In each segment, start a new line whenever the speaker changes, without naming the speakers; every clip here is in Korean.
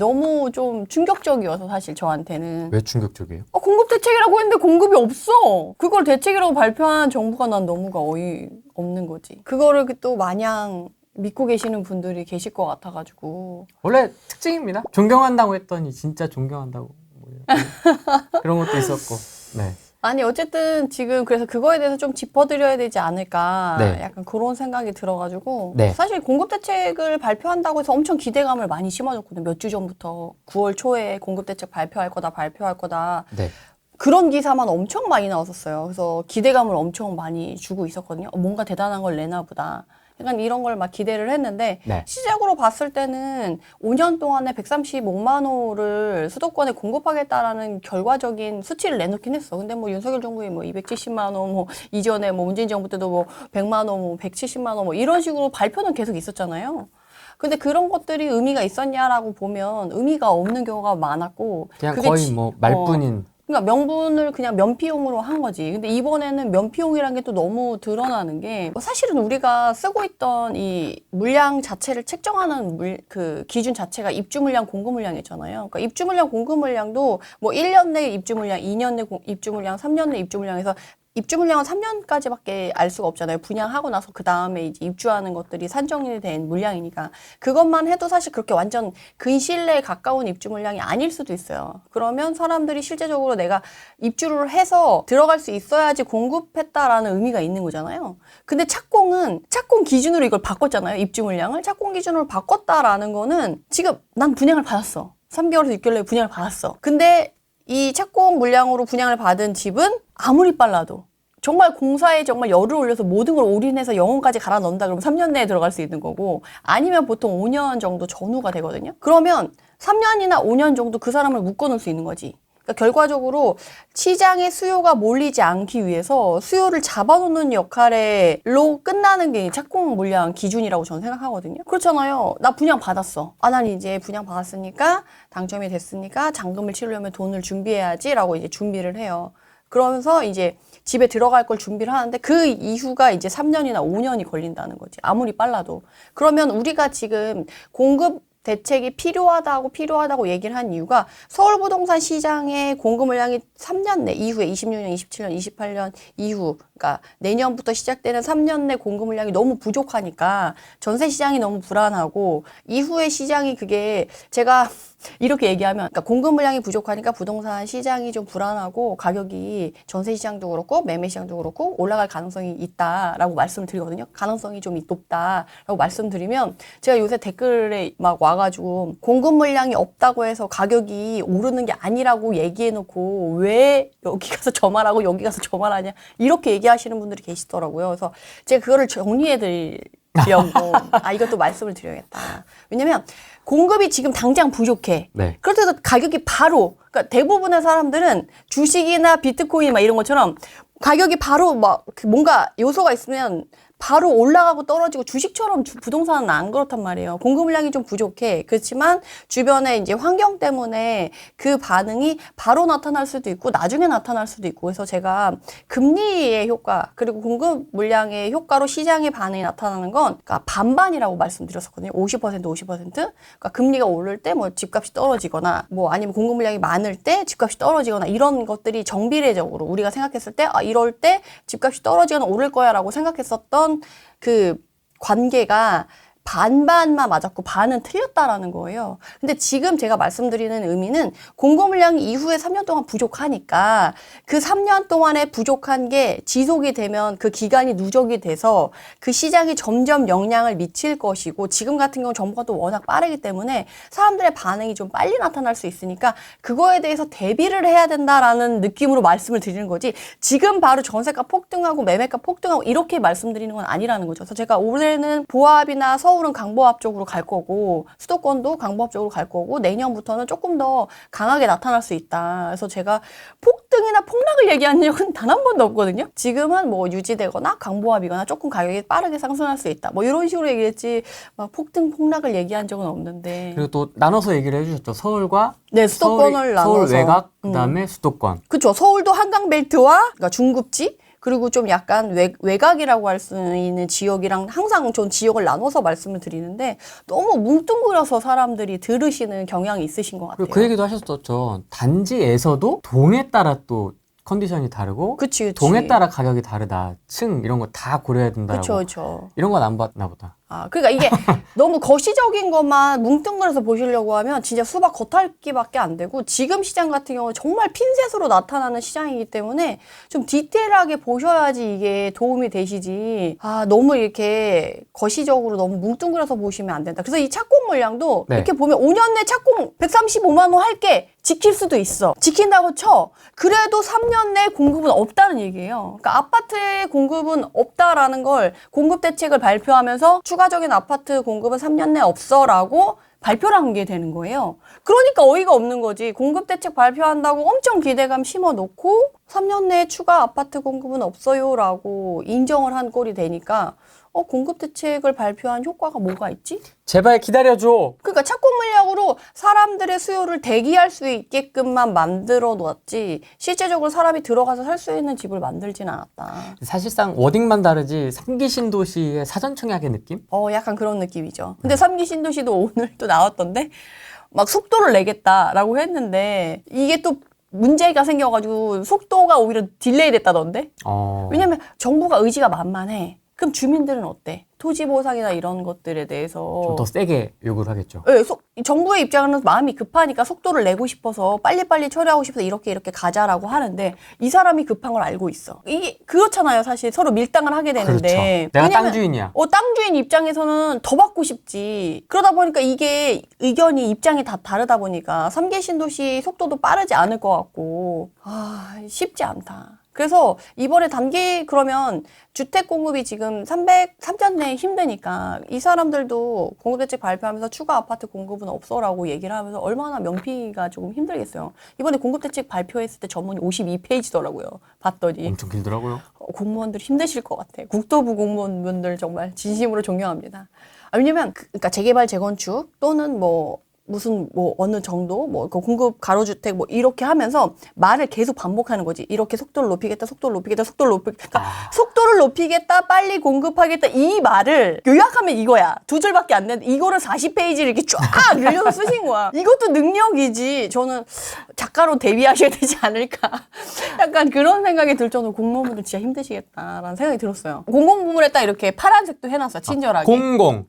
너무 좀 충격적이어서 사실 저한테는.
왜 충격적이에요?
공급 대책이라고 했는데 공급이 없어. 그걸 대책이라고 발표한 정부가 난 너무가 어이없는 거지. 그거를 또 마냥 믿고 계시는 분들이 계실 것 같아가지고.
원래 특징입니다. 존경한다고 했더니 진짜 존경한다고. 뭐 그런 것도 있었고. 네.
아니 어쨌든 지금 그래서 그거에 대해서 좀 짚어드려야 되지 않을까
네.
약간 그런 생각이 들어가지고
네.
사실 공급 대책을 발표한다고 해서 엄청 기대감을 많이 심어줬거든요. 몇 주 전부터 9월 초에 공급 대책 발표할 거다.
네.
그런 기사만 엄청 많이 나왔었어요. 그래서 기대감을 엄청 많이 주고 있었거든요. 뭔가 대단한 걸 내나 보다. 약간 이런 걸 막 기대를 했는데
네.
시작으로 봤을 때는 5년 동안에 135만 호를 수도권에 공급하겠다라는 결과적인 수치를 내놓긴 했어. 근데 뭐 윤석열 정부에 뭐 270만 호, 뭐 이전에 뭐 문재인 정부 때도 뭐 100만 호, 뭐 170만 호 뭐 이런 식으로 발표는 계속 있었잖아요. 근데 그런 것들이 의미가 있었냐라고 보면 의미가 없는 경우가 많았고
그냥
그게
거의 뭐 말뿐인.
그러니까 명분을 그냥 면피용으로 한 거지. 근데 이번에는 면피용이라는 게 또 너무 드러나는 게 사실은 우리가 쓰고 있던 이 물량 자체를 책정하는 그 기준 자체가 입주 물량, 공급 물량이잖아요. 그러니까 입주 물량, 공급 물량도 뭐 1년 내 입주 물량, 2년 내 입주 물량, 3년 내 입주 물량에서 입주 물량은 3년까지밖에 알 수가 없잖아요. 분양하고 나서 그 다음에 이제 입주하는 것들이 산정이 된 물량이니까 그것만 해도 사실 그렇게 완전 근시일내에 가까운 입주 물량이 아닐 수도 있어요. 그러면 사람들이 실제적으로 내가 입주를 해서 들어갈 수 있어야지 공급했다라는 의미가 있는 거잖아요. 근데 착공 기준으로 이걸 바꿨잖아요. 입주 물량을 착공 기준으로 바꿨다라는 거는 지금 난 분양을 받았어. 3개월에서 6개월 내에 분양을 받았어. 근데 이 착공 물량으로 분양을 받은 집은 아무리 빨라도 정말 공사에 정말 열을 올려서 모든 걸 올인해서 영혼까지 갈아 넣는다 그러면 3년 내에 들어갈 수 있는 거고 아니면 보통 5년 정도 전후가 되거든요. 그러면 3년이나 5년 정도 그 사람을 묶어놓을 수 있는 거지. 그러니까 결과적으로 시장의 수요가 몰리지 않기 위해서 수요를 잡아놓는 역할로 끝나는 게 착공 물량 기준이라고 저는 생각하거든요. 그렇잖아요. 나 분양 받았어. 난 이제 분양 받았으니까 당첨이 됐으니까 잔금을 치르려면 돈을 준비해야지라고 이제 준비를 해요. 그러면서 이제 집에 들어갈 걸 준비를 하는데 그 이후가 이제 3년이나 5년이 걸린다는 거지. 아무리 빨라도. 그러면 우리가 지금 공급 대책이 필요하다고 얘기를 한 이유가 서울 부동산 시장의 공급 물량이 3년 내 이후에 26년, 27년, 28년 이후 그러니까 내년부터 시작되는 3년 내 공급 물량이 너무 부족하니까 전세 시장이 너무 불안하고 이후의 시장이 그게 제가 이렇게 얘기하면 그러니까 공급 물량이 부족하니까 부동산 시장이 좀 불안하고 가격이 전세 시장도 그렇고 매매 시장도 그렇고 올라갈 가능성이 있다라고 말씀을 드리거든요. 가능성이 좀 높다라고 말씀드리면 제가 요새 댓글에 막 와가지고 공급 물량이 없다고 해서 가격이 오르는 게 아니라고 얘기해놓고 왜 여기 가서 저 말하고 여기 가서 저 말하냐 이렇게 얘기하시는 분들이 계시더라고요. 그래서 제가 그거를 정리해드리려고 이것도 말씀을 드려야겠다. 왜냐면 공급이 지금 당장 부족해.
네.
그렇다고 가격이 바로 그러니까 대부분의 사람들은 주식이나 비트코인 막 이런 것처럼 가격이 바로 막 뭔가 요소가 있으면 바로 올라가고 떨어지고 주식처럼 부동산은 안 그렇단 말이에요. 공급 물량이 좀 부족해. 그렇지만 주변에 이제 환경 때문에 그 반응이 바로 나타날 수도 있고 나중에 나타날 수도 있고 그래서 제가 금리의 효과 그리고 공급 물량의 효과로 시장의 반응이 나타나는 건 그러니까 반반이라고 말씀드렸었거든요. 50%. 그러니까 금리가 오를 때 뭐 집값이 떨어지거나 뭐 아니면 공급 물량이 많을 때 집값이 떨어지거나 이런 것들이 정비례적으로 우리가 생각했을 때 이럴 때 집값이 떨어지거나 오를 거야라고 생각했었던 그 관계가 반반만 맞았고 반은 틀렸다라는 거예요. 근데 지금 제가 말씀드리는 의미는 공급 물량이 이후에 3년 동안 부족하니까 그 3년 동안에 부족한 게 지속이 되면 그 기간이 누적이 돼서 그 시장이 점점 영향을 미칠 것이고 지금 같은 경우 정보가 또 워낙 빠르기 때문에 사람들의 반응이 좀 빨리 나타날 수 있으니까 그거에 대해서 대비를 해야 된다라는 느낌으로 말씀을 드리는 거지 지금 바로 전세가 폭등하고 매매가 폭등하고 이렇게 말씀드리는 건 아니라는 거죠. 그래서 제가 올해는 보합이나 서울은 강보합 쪽으로 갈 거고 수도권도 강보합 쪽으로 갈 거고 내년부터는 조금 더 강하게 나타날 수 있다. 그래서 제가 폭등이나 폭락을 얘기한 적은 단 한 번도 없거든요. 지금은 뭐 유지되거나 강보합이거나 조금 가격이 빠르게 상승할 수 있다. 뭐 이런 식으로 얘기했지 막 폭등 폭락을 얘기한 적은 없는데.
그리고 또 나눠서 얘기를 해주셨죠. 서울과
네, 수도권을 나눠서
서울 외곽 그다음에 수도권.
그렇죠. 서울도 한강벨트와 그러니까 중급지 그리고 좀 약간 외곽이라고 할 수 있는 지역이랑 항상 전 지역을 나눠서 말씀을 드리는데 너무 뭉뚱그려서 사람들이 들으시는 경향이 있으신 것 같아요.
그리고 그 얘기도 하셨었죠. 단지에서도 동에 따라 또 컨디션이 다르고
그치.
동에 따라 가격이 다르다. 층 이런 거 다 고려해야 된다고.
그렇죠.
이런 건 안 봤나 보다.
아, 그러니까 이게 너무 거시적인 것만 뭉뚱그려서 보시려고 하면 진짜 수박 겉핥기밖에 안 되고 지금 시장 같은 경우는 정말 핀셋으로 나타나는 시장이기 때문에 좀 디테일하게 보셔야지 이게 도움이 되시지. 아, 너무 이렇게 거시적으로 너무 뭉뚱그려서 보시면 안 된다. 그래서 이 착공 물량도
네.
이렇게 보면 5년 내 착공 135만 원 할게. 지킬 수도 있어. 지킨다고 쳐. 그래도 3년 내 공급은 없다는 얘기예요. 그러니까 아파트의 공급은 없다라는 걸 공급 대책을 발표하면서 추가적인 아파트 공급은 3년 내 없어라고 발표를 한 게 되는 거예요. 그러니까 어이가 없는 거지. 공급 대책 발표한다고 엄청 기대감 심어놓고 3년 내에 추가 아파트 공급은 없어요라고 인정을 한 꼴이 되니까 공급 대책을 발표한 효과가 뭐가 있지?
제발 기다려줘.
그러니까 착공 물량으로 사람들의 수요를 대기할 수 있게끔만 만들어 놨지 실제적으로 사람이 들어가서 살 수 있는 집을 만들진 않았다.
사실상 워딩만 다르지 3기 신도시의 사전 청약의 느낌?
약간 그런 느낌이죠. 근데 3기 신도시도 오늘 또 나왔던데 막 속도를 내겠다라고 했는데 이게 또 문제가 생겨가지고 속도가 오히려 딜레이 됐다던데? 왜냐면 정부가 의지가 만만해. 그럼 주민들은 어때? 토지 보상이나 이런 것들에 대해서
좀 더 세게 요구를 하겠죠.
네, 정부의 입장은 마음이 급하니까 속도를 내고 싶어서 빨리빨리 처리하고 싶어서 이렇게 가자라고 하는데 이 사람이 급한 걸 알고 있어. 이게 그렇잖아요. 사실 서로 밀당을 하게 되는데.
그렇죠. 내가
왜냐면,
땅 주인이야.
땅 주인 입장에서는 더 받고 싶지. 그러다 보니까 이게 의견이 입장이 다 다르다 보니까 3개 신도시 속도도 빠르지 않을 것 같고 쉽지 않다. 그래서 이번에 단기 그러면 주택 공급이 지금 3년 내에 힘드니까 이 사람들도 공급대책 발표하면서 추가 아파트 공급은 없어라고 얘기를 하면서 얼마나 명피가 조금 힘들겠어요. 이번에 공급대책 발표했을 때 전문이 52페이지더라고요. 봤더니.
엄청 길더라고요.
공무원들 힘드실 것 같아. 국토부 공무원분들 정말 진심으로 존경합니다. 왜냐면 그러니까 재개발 재건축 또는 무슨 어느 정도 그 공급 가로주택 이렇게 하면서 말을 계속 반복하는 거지. 이렇게 속도를 높이겠다, 속도를 높이겠다, 속도를 높이겠다. 그러니까 속도를 높이겠다, 빨리 공급하겠다 이 말을 요약하면 이거야. 2줄밖에 안 되는데 이거를 40페이지를 이렇게 쫙 늘려서 쓰신 거야. 이것도 능력이지. 저는 작가로 데뷔하셔야 되지 않을까. 약간 그런 생각이 들 정도로 공무원분들 진짜 힘드시겠다라는 생각이 들었어요. 공공부문에 딱 이렇게 파란색도 해놨어. 친절하게.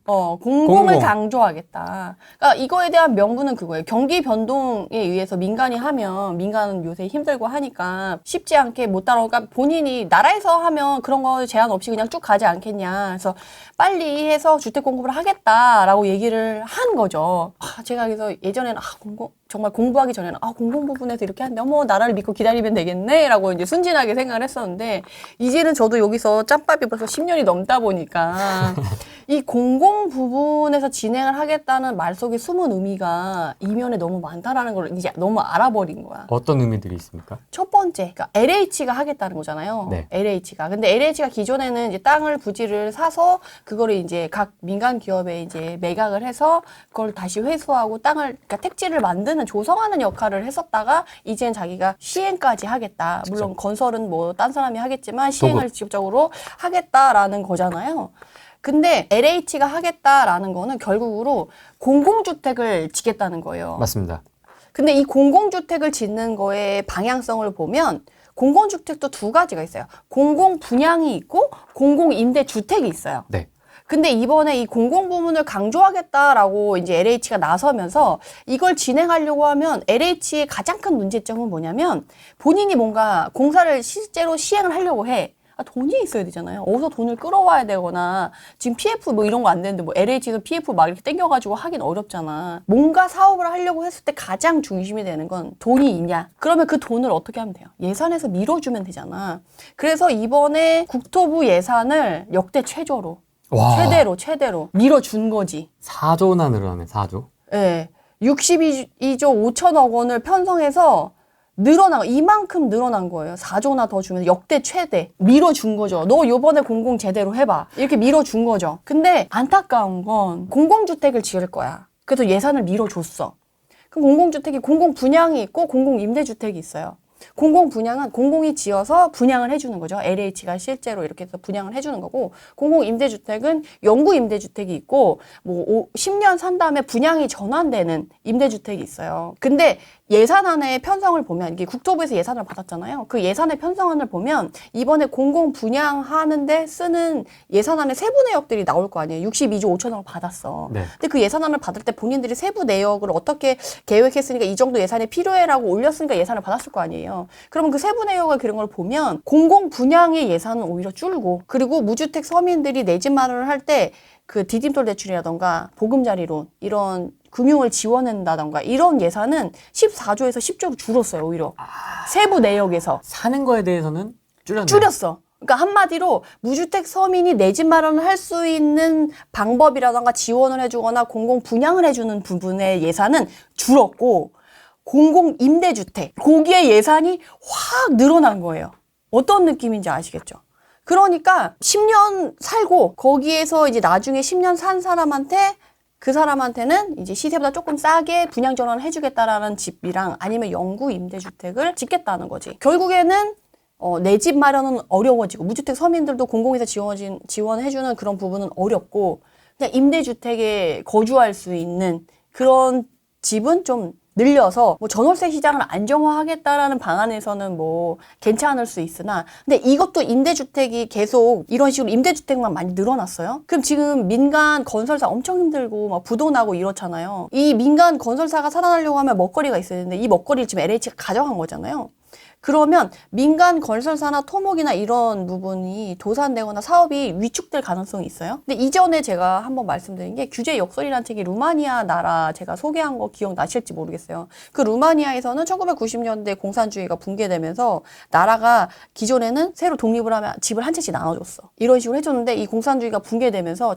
공공을 강조하겠다. 그러니까 이거에 대한 명분은 그거예요. 경기 변동에 의해서 민간이 하면 민간은 요새 힘들고 하니까 쉽지 않게 못 따라오니까 본인이 나라에서 하면 그런 거 제한 없이 그냥 쭉 가지 않겠냐. 그래서 빨리 해서 주택 공급을 하겠다라고 얘기를 한 거죠. 제가 그래서 예전에는 정말 공부하기 전에는 공공 부분에서 이렇게 하는데 나라를 믿고 기다리면 되겠네라고 이제 순진하게 생각을 했었는데 이제는 저도 여기서 짬밥이 벌써 10년이 넘다 보니까 이 공공 부분에서 진행을 하겠다는 말 속에 숨은 의미가 이면에 너무 많다라는 걸 이제 너무 알아버린 거야.
어떤 의미들이 있습니까?
첫 번째, 그러니까 LH가 하겠다는 거잖아요.
네.
LH가. 근데 LH가 기존에는 이제 땅을 부지를 사서 그거를 이제 각 민간 기업에 이제 매각을 해서 그걸 다시 회수하고 그러니까 택지를 만드는 조성하는 역할을 했었다가 이제는 자기가 시행까지 하겠다. 물론 건설은 딴 사람이 하겠지만 시행을 직접적으로 하겠다라는 거잖아요. 근데 LH가 하겠다라는 거는 결국으로 공공주택을 짓겠다는 거예요.
맞습니다.
근데 이 공공주택을 짓는 거의 방향성을 보면 공공주택도 두 가지가 있어요. 공공분양이 있고 공공임대주택이 있어요.
네.
근데 이번에 이 공공부문을 강조하겠다라고 이제 LH가 나서면서 이걸 진행하려고 하면 LH의 가장 큰 문제점은 뭐냐면 본인이 뭔가 공사를 실제로 시행을 하려고 해. 돈이 있어야 되잖아요. 어디서 돈을 끌어와야 되거나 지금 PF 이런 거 안 되는데 LH에서 PF 막 이렇게 땡겨가지고 하긴 어렵잖아. 뭔가 사업을 하려고 했을 때 가장 중심이 되는 건 돈이 있냐. 그러면 그 돈을 어떻게 하면 돼요? 예산에서 밀어주면 되잖아. 그래서 이번에 국토부 예산을 역대 최저로 최대로 밀어준 거지.
4조나 늘어나네. 4조.
네. 62조 5천억 원을 편성해서 이만큼 늘어난 거예요. 4조나 더 주면서 역대 최대 밀어준 거죠. 너 요번에 공공 제대로 해봐. 이렇게 밀어준 거죠. 근데 안타까운 건 공공주택을 지을 거야. 그래서 예산을 밀어줬어. 그럼 공공주택이 공공분양이 있고 공공임대주택이 있어요. 공공 분양은 공공이 지어서 분양을 해주는 거죠. LH가 실제로 이렇게 해서 분양을 해주는 거고, 공공 임대주택은 영구 임대주택이 있고, 뭐 10년 산 다음에 분양이 전환되는 임대주택이 있어요. 근데 예산안의 편성을 보면, 이게 국토부에서 예산을 받았잖아요. 그 예산의 편성안을 보면 이번에 공공 분양하는데 쓰는 예산안의 세부 내역들이 나올 거 아니에요. 62조 5천억을 받았어.
네.
근데 그 예산안을 받을 때 본인들이 세부 내역을 어떻게 계획했으니까 이 정도 예산이 필요해라고 올렸으니까 예산을 받았을 거 아니에요. 그러면 그 세부 내역을 그런 걸 보면 공공 분양의 예산은 오히려 줄고, 그리고 무주택 서민들이 내 집 마련을 할 때 그 디딤돌 대출이라던가 보금자리론 이런 금융을 지원한다던가 이런 예산은 14조에서 10조로 줄었어요. 오히려 세부 내역에서
사는 거에 대해서는 줄였네요.
줄였어. 그러니까 한마디로 무주택 서민이 내 집 마련을 할 수 있는 방법이라던가 지원을 해주거나 공공 분양을 해주는 부분의 예산은 줄었고, 공공 임대주택 거기에 예산이 확 늘어난 거예요. 어떤 느낌인지 아시겠죠? 그러니까 10년 살고 거기에서 이제 나중에 10년 산 사람한테, 그 사람한테는 이제 시세보다 조금 싸게 분양 전환을 해주겠다라는 집이랑 아니면 영구 임대주택을 짓겠다는 거지. 결국에는 내 집 마련은 어려워지고, 무주택 서민들도 공공에서 지원해주는 그런 부분은 어렵고, 그냥 임대주택에 거주할 수 있는 그런 집은 좀 늘려서 뭐 전월세 시장을 안정화하겠다라는 방안에서는 뭐 괜찮을 수 있으나, 근데 이것도 임대주택이 계속 이런 식으로 임대주택만 많이 늘어났어요. 그럼 지금 민간 건설사 엄청 힘들고 막 부도 나고 이렇잖아요. 이 민간 건설사가 살아나려고 하면 먹거리가 있어야 되는데 이 먹거리를 지금 LH가 가져간 거잖아요. 그러면 민간 건설사나 토목이나 이런 부분이 도산되거나 사업이 위축될 가능성이 있어요. 근데 이전에 제가 한번 말씀드린 게 규제 역설이라는 책이 루마니아 나라 제가 소개한 거 기억나실지 모르겠어요. 그 루마니아에서는 1990년대 공산주의가 붕괴되면서 나라가 기존에는 새로 독립을 하면 집을 한 채씩 나눠줬어. 이런 식으로 해줬는데 이 공산주의가 붕괴되면서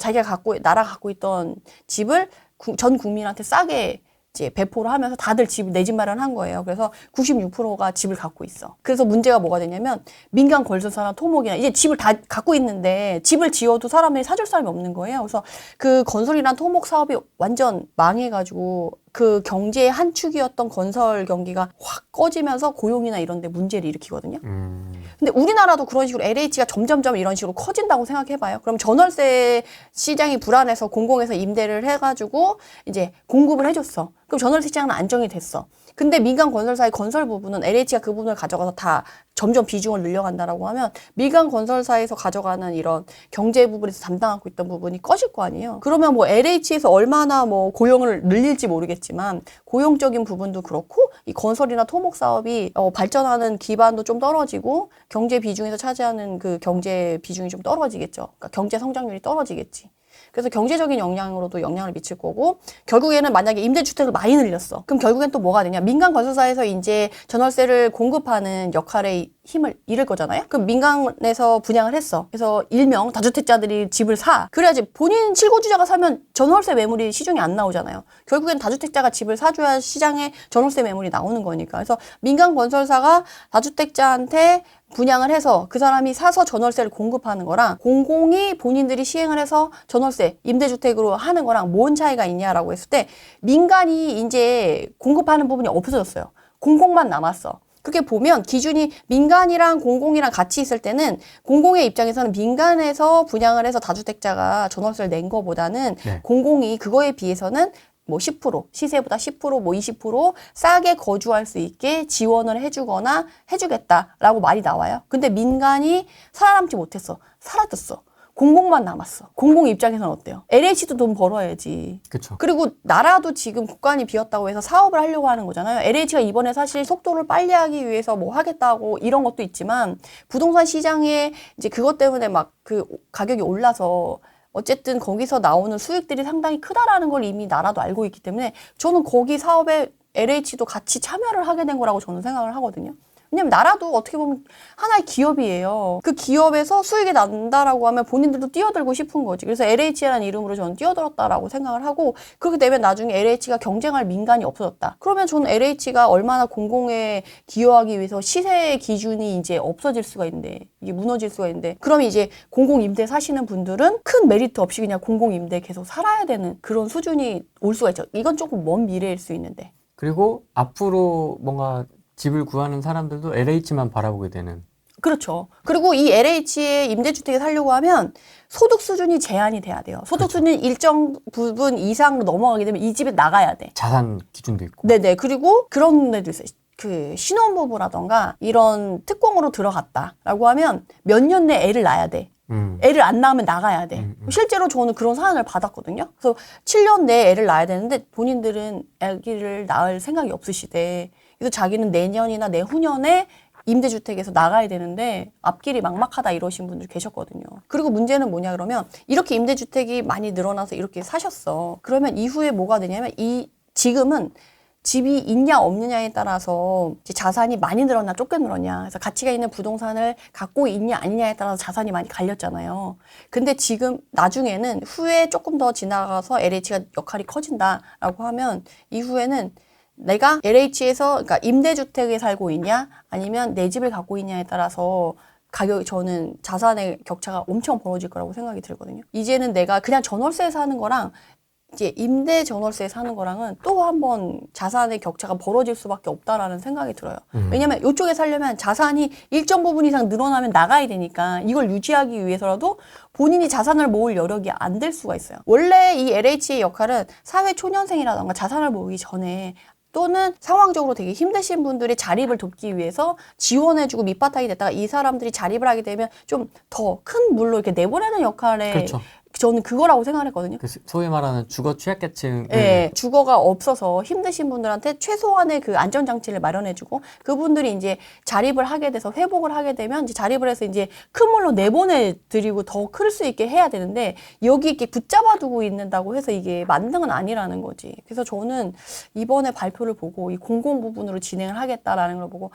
나라가 갖고 있던 집을 전 국민한테 싸게 이제 배포를 하면서 다들 내 집 마련한 거예요. 그래서 96%가 집을 갖고 있어. 그래서 문제가 뭐가 되냐면 민간 건설사나 토목이나 이제 집을 다 갖고 있는데 집을 지어도 사람들이 사줄 사람이 없는 거예요. 그래서 그 건설이랑 토목 사업이 완전 망해가지고 그 경제의 한 축이었던 건설 경기가 확 꺼지면서 고용이나 이런 데 문제를 일으키거든요. 근데 우리나라도 그런 식으로 LH가 점점점 이런 식으로 커진다고 생각해봐요. 그럼 전월세 시장이 불안해서 공공에서 임대를 해가지고 이제 공급을 해줬어. 그럼 전월세 시장은 안정이 됐어. 근데 민간 건설사의 건설 부분은 LH가 그 부분을 가져가서 다 점점 비중을 늘려간다라고 하면 민간 건설사에서 가져가는 이런 경제 부분에서 담당하고 있던 부분이 꺼질 거 아니에요. 그러면 뭐 LH에서 얼마나 뭐 고용을 늘릴지 모르겠지만 고용적인 부분도 그렇고 이 건설이나 토목 사업이 발전하는 기반도 좀 떨어지고 경제 비중에서 차지하는 그 경제 비중이 좀 떨어지겠죠. 그러니까 경제 성장률이 떨어지겠지. 그래서 경제적인 영향으로도 영향을 미칠 거고, 결국에는 만약에 임대주택을 많이 늘렸어. 그럼 결국엔 또 뭐가 되냐? 민간 건설사에서 이제 전월세를 공급하는 역할에 힘을 잃을 거잖아요? 그럼 민간에서 분양을 했어. 그래서 일명 다주택자들이 집을 사. 그래야지 본인 실거주자가 사면 전월세 매물이 시중에 안 나오잖아요. 결국엔 다주택자가 집을 사줘야 시장에 전월세 매물이 나오는 거니까. 그래서 민간 건설사가 다주택자한테 분양을 해서 그 사람이 사서 전월세를 공급하는 거랑 공공이 본인들이 시행을 해서 전월세, 임대주택으로 하는 거랑 뭔 차이가 있냐라고 했을 때 민간이 이제 공급하는 부분이 없어졌어요. 공공만 남았어. 그렇게 보면 기준이 민간이랑 공공이랑 같이 있을 때는 공공의 입장에서는 민간에서 분양을 해서 다주택자가 전월세를 낸 거보다는 공공이 그거에 비해서는 뭐 10%, 시세보다 10%, 뭐 20% 싸게 거주할 수 있게 지원을 해주거나 해주겠다라고 말이 나와요. 근데 민간이 살아남지 못했어. 사라졌어. 공공만 남았어. 공공 입장에서는 어때요? LH도 돈 벌어야지.
그쵸.
그리고 나라도 지금 국간이 비었다고 해서 사업을 하려고 하는 거잖아요. LH가 이번에 사실 속도를 빨리 하기 위해서 뭐 하겠다고 이런 것도 있지만 부동산 시장에 이제 그것 때문에 막 그 가격이 올라서 어쨌든 거기서 나오는 수익들이 상당히 크다라는 걸 이미 나라도 알고 있기 때문에 저는 거기 사업에 LH도 같이 참여를 하게 된 거라고 저는 생각을 하거든요. 왜냐면 나라도 어떻게 보면 하나의 기업이에요. 그 기업에서 수익이 난다라고 하면 본인들도 뛰어들고 싶은 거지. 그래서 LH라는 이름으로 저는 뛰어들었다라고 생각을 하고, 그렇게 되면 나중에 LH가 경쟁할 민간이 없어졌다. 그러면 저는 LH가 얼마나 공공에 기여하기 위해서 시세 기준이 이제 없어질 수가 있는데, 이게 무너질 수가 있는데, 그러면 이제 공공임대 사시는 분들은 큰 메리트 없이 그냥 공공임대 계속 살아야 되는 그런 수준이 올 수가 있죠. 이건 조금 먼 미래일 수 있는데.
그리고 앞으로 뭔가 집을 구하는 사람들도 LH만 바라보게 되는.
그렇죠. 그리고 이 LH의 임대주택에 살려고 하면 소득 수준이 제한이 돼야 돼요. 소득
그렇죠.
수준이 일정 부분 이상으로 넘어가게 되면 이 집에 나가야 돼.
자산 기준도 있고.
네네. 그리고 그런 데도 있어요. 그 신혼부부라던가 이런 특공으로 들어갔다라고 하면 몇 년 내에 애를 낳아야 돼. 애를 안 낳으면 나가야 돼. 실제로 저는 그런 사연을 받았거든요. 그래서 7년 내에 애를 낳아야 되는데 본인들은 아기를 낳을 생각이 없으시대. 그래서 자기는 내년이나 내후년에 임대주택에서 나가야 되는데 앞길이 막막하다 이러신 분들 계셨거든요. 그리고 문제는 뭐냐 그러면 이렇게 임대주택이 많이 늘어나서 이렇게 사셨어. 그러면 이후에 뭐가 되냐면 지금은 집이 있냐 없느냐에 따라서 이제 자산이 많이 늘었나 적게 늘었냐. 그래서 가치가 있는 부동산을 갖고 있냐 아니냐에 따라서 자산이 많이 갈렸잖아요. 근데 지금 나중에는 후에 조금 더 지나가서 LH가 역할이 커진다라고 하면 이후에는 내가 LH에서 그러니까 임대주택에 살고 있냐 아니면 내 집을 갖고 있냐에 따라서 저는 자산의 격차가 엄청 벌어질 거라고 생각이 들거든요. 이제는 내가 그냥 전월세에 사는 거랑 이제 임대 전월세에 사는 거랑은 또 한 번 자산의 격차가 벌어질 수밖에 없다라는 생각이 들어요. 왜냐면 이쪽에 살려면 자산이 일정 부분 이상 늘어나면 나가야 되니까 이걸 유지하기 위해서라도 본인이 자산을 모을 여력이 안 될 수가 있어요. 원래 이 LH의 역할은 사회 초년생이라던가 자산을 모으기 전에 또는 상황적으로 되게 힘드신 분들의 자립을 돕기 위해서 지원해주고 밑바탕이 됐다가 이 사람들이 자립을 하게 되면 좀 더 큰 물로 이렇게 내보내는 역할에
그렇죠.
저는 그거라고 생각을 했거든요.
소위 말하는 주거 취약계층.
네, 주거가 없어서 힘드신 분들한테 최소한의 그 안전장치를 마련해주고 그분들이 이제 자립을 하게 돼서 회복을 하게 되면 이제 자립을 해서 이제 큰 물로 내보내드리고 더 클 수 있게 해야 되는데 여기 이렇게 붙잡아두고 있는다고 해서 이게 만능은 아니라는 거지. 그래서 저는 이번에 발표를 보고 이 공공 부분으로 진행을 하겠다라는 걸 보고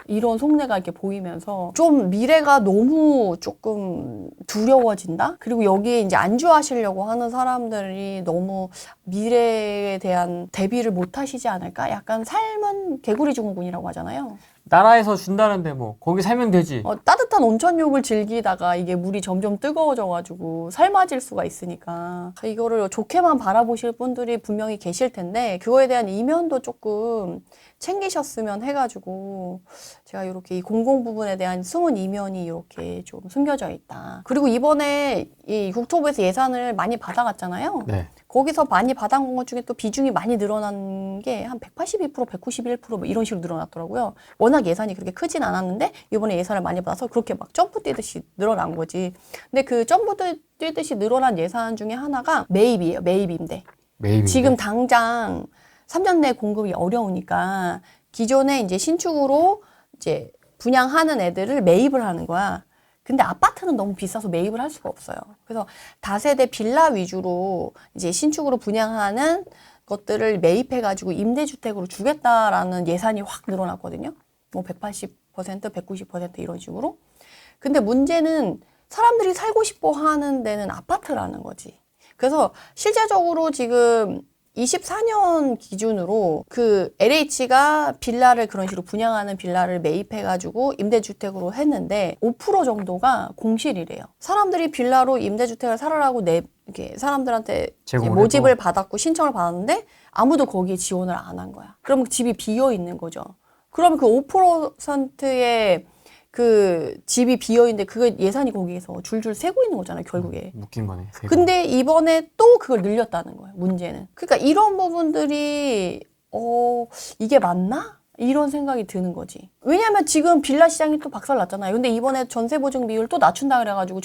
이런 속내가 이렇게 보이면서 좀 미래가 너무 조금 두려워진다? 그리고 여기에 이제 안주하시려고 하는 사람들이 너무 미래에 대한 대비를 못 하시지 않을까? 약간 삶은 개구리 증후군이라고 하잖아요.
나라에서 준다는데 뭐 거기 살면 되지.
따뜻한 온천욕을 즐기다가 이게 물이 점점 뜨거워져가지고 삶아질 수가 있으니까 이거를 좋게만 바라보실 분들이 분명히 계실 텐데 그거에 대한 이면도 조금 챙기셨으면 해가지고 제가 이렇게 이 공공 부분에 대한 숨은 이면이 이렇게 좀 숨겨져 있다. 그리고 이번에 이 국토부에서 예산을 많이 받아갔잖아요.
네.
거기서 많이 받아온 것 중에 또 비중이 많이 늘어난 게 한 182%, 191% 뭐 이런 식으로 늘어났더라고요. 워낙 예산이 그렇게 크진 않았는데 이번에 예산을 많이 받아서 그렇게 막 점프 뛰듯이 늘어난 거지. 근데 그 점프 뛰듯이 늘어난 예산 중에 하나가 매입이에요. 매입 임대. 지금 당장 3년 내 공급이 어려우니까 기존에 이제 신축으로 이제 분양하는 애들을 매입을 하는 거야. 근데 아파트는 너무 비싸서 매입을 할 수가 없어요. 그래서 다세대 빌라 위주로 이제 신축으로 분양하는 것들을 매입해가지고 임대주택으로 주겠다라는 예산이 확 늘어났거든요. 뭐 180%, 190% 이런 식으로. 근데 문제는 사람들이 살고 싶어 하는 데는 아파트라는 거지. 그래서 실제적으로 지금 24년 기준으로 그 LH가 빌라를 그런 식으로 분양하는 빌라를 매입해가지고 임대주택으로 했는데 5% 정도가 공실이래요. 사람들이 빌라로 임대주택을 살아라고 이렇게 사람들한테 모집을 받았고 신청을 받았는데 아무도 거기에 지원을 안 한 거야. 그럼 집이 비어 있는 거죠. 그러면 그 5%의 그 집이 비어있는데 그 예산이 거기에서 줄줄 새고 있는 거잖아요, 결국에.
묶인 거네.
근데 이번에 또 그걸 늘렸다는 거예요, 문제는. 그러니까 이런 부분들이 이게 맞나? 이런 생각이 드는 거지. 왜냐면 지금 빌라 시장이 또 박살났잖아요. 근데 이번에 전세 보증 비율 또 낮춘다 그래가지고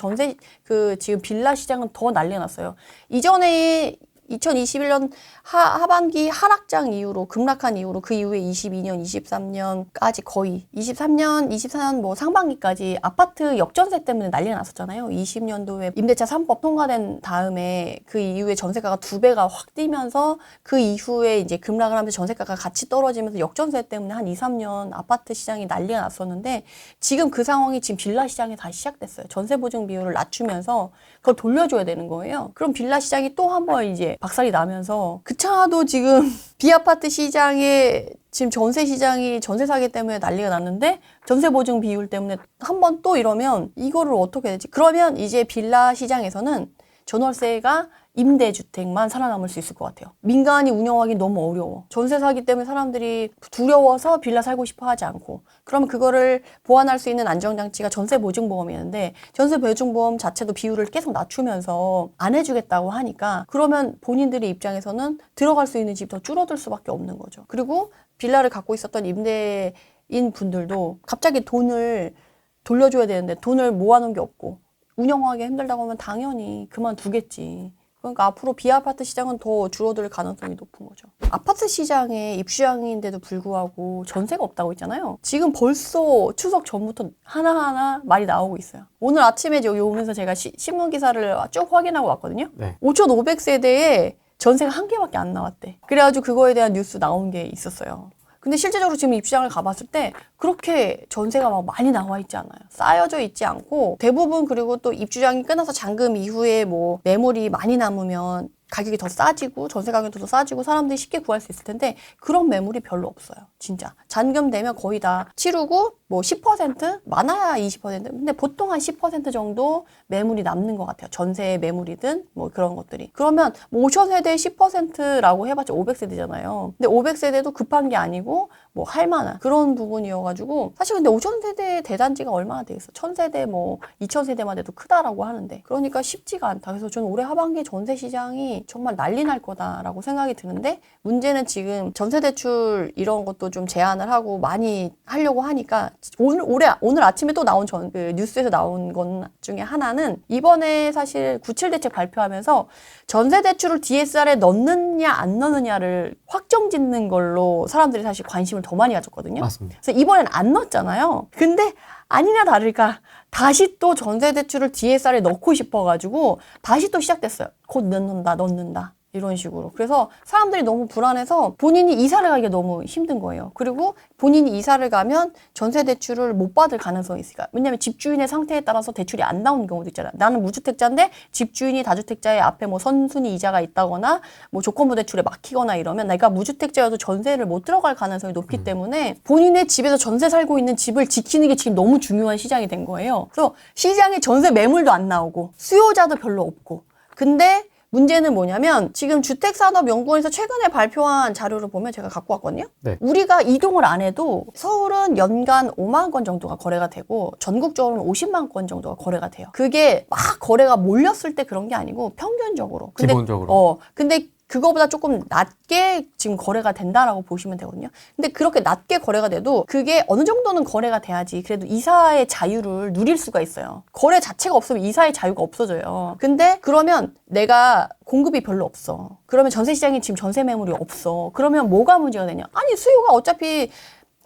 지금 빌라 시장은 더 난리 났어요. 이전에 2021년 하반기 하락장 이후로 급락한 이후로 그 이후에 22년, 23년까지 거의 24년 뭐 상반기까지 아파트 역전세 때문에 난리가 났었잖아요. 20년도에 임대차 3법 통과된 다음에 그 이후에 전세가가 2배가 확 뛰면서 그 이후에 이제 급락을 하면서 전세가가 같이 떨어지면서 역전세 때문에 한 2, 3년 아파트 시장이 난리가 났었는데 지금 그 상황이 지금 빌라 시장이 다시 시작됐어요. 전세 보증 비율을 낮추면서 그걸 돌려줘야 되는 거예요. 그럼 빌라 시장이 또 한 번 이제 박살이 나면서 그차도 지금 비아파트 시장에 지금 전세 시장이 전세 사기 때문에 난리가 났는데 전세 보증 비율 때문에 한 번 또 이러면 이거를 어떻게 해야 되지? 그러면 이제 빌라 시장에서는 전월세가 임대주택만 살아남을 수 있을 것 같아요. 민간이 운영하기 너무 어려워. 전세 사기 때문에 사람들이 두려워서 빌라 살고 싶어 하지 않고. 그러면 그거를 보완할 수 있는 안정장치가 전세보증보험이었는데 전세보증보험 자체도 비율을 계속 낮추면서 안 해주겠다고 하니까 그러면 본인들의 입장에서는 들어갈 수 있는 집이 더 줄어들 수밖에 없는 거죠. 그리고 빌라를 갖고 있었던 임대인 분들도 갑자기 돈을 돌려줘야 되는데 돈을 모아놓은 게 없고 운영하기 힘들다고 하면 당연히 그만두겠지. 그러니까 앞으로 비아파트 시장은 더 줄어들 가능성이 높은 거죠. 아파트 시장에 입주장인데도 불구하고 전세가 없다고 했잖아요. 지금 벌써 추석 전부터 하나하나 말이 나오고 있어요. 오늘 아침에 여기 오면서 제가 신문 기사를 쭉 확인하고 왔거든요.
네.
5,500세대에 전세가 한 개밖에 안 나왔대. 그래가지고 그거에 대한 뉴스 나온 게 있었어요. 근데 실제적으로 지금 입주장을 가봤을 때 그렇게 전세가 막 많이 나와 있지 않아요. 쌓여져 있지 않고 대부분 그리고 또 입주장이 끝나서 잔금 이후에 뭐 매물이 많이 남으면 가격이 더 싸지고 전세 가격도 더 싸지고 사람들이 쉽게 구할 수 있을 텐데 그런 매물이 별로 없어요. 진짜. 잔금 되면 거의 다 치르고 뭐 10% 많아야 20% 근데 보통 한 10% 정도 매물이 남는 것 같아요. 전세 매물이든 뭐 그런 것들이. 그러면 뭐 5,000세대 10%라고 해봤자 500세대잖아요. 근데 500세대도 급한 게 아니고 뭐 할 만한 그런 부분이어가지고 사실 근데 5,000세대 대단지가 얼마나 되겠어. 1,000세대 뭐 2,000세대만 돼도 크다라고 하는데 그러니까 쉽지가 않다. 그래서 저는 올해 하반기에 전세 시장이 정말 난리 날 거다라고 생각이 드는데 문제는 지금 전세 대출 이런 것도 좀 제한을 하고 많이 하려고 하니까 오늘 아침에 또 나온 그 뉴스에서 나온 것 중에 하나는 이번에 사실 97 대책 발표하면서 전세 대출을 DSR에 넣느냐 안 넣느냐를 확정 짓는 걸로 사람들이 사실 관심을 더 많이 가졌거든요.
맞습니다.
그래서 이번엔 안 넣었잖아요. 근데 아니나 다를까 다시 또 전세 대출을 DSR에 넣고 싶어가지고 다시 또 시작됐어요. 곧 넣는다. 이런 식으로. 그래서 사람들이 너무 불안해서 본인이 이사를 가기가 너무 힘든 거예요. 그리고 본인이 이사를 가면 전세 대출을 못 받을 가능성이 있으니까. 왜냐면 집주인의 상태에 따라서 대출이 안 나오는 경우도 있잖아요. 나는 무주택자인데 집주인이 다주택자의 앞에 뭐 선순위 이자가 있다거나 뭐 조건부 대출에 막히거나 이러면 내가 무주택자여도 전세를 못 들어갈 가능성이 높기 때문에 본인의 집에서 전세 살고 있는 집을 지키는 게 지금 너무 중요한 시장이 된 거예요. 그래서 시장에 전세 매물도 안 나오고 수요자도 별로 없고. 근데 문제는 뭐냐면 지금 주택산업연구원에서 최근에 발표한 자료를 보면 제가 갖고 왔거든요.
네.
우리가 이동을 안 해도 서울은 연간 5만 건 정도가 거래가 되고 전국적으로는 50만 건 정도가 거래가 돼요. 그게 막 거래가 몰렸을 때 그런 게 아니고 평균적으로.
기본적으로.
근데 그거보다 조금 낮게 지금 거래가 된다라고 보시면 되거든요. 근데 그렇게 낮게 거래가 돼도 그게 어느 정도는 거래가 돼야지 그래도 이사의 자유를 누릴 수가 있어요. 거래 자체가 없으면 이사의 자유가 없어져요. 근데 그러면 내가 공급이 별로 없어. 그러면 전세 시장에 지금 전세 매물이 없어. 그러면 뭐가 문제가 되냐? 아니 수요가 어차피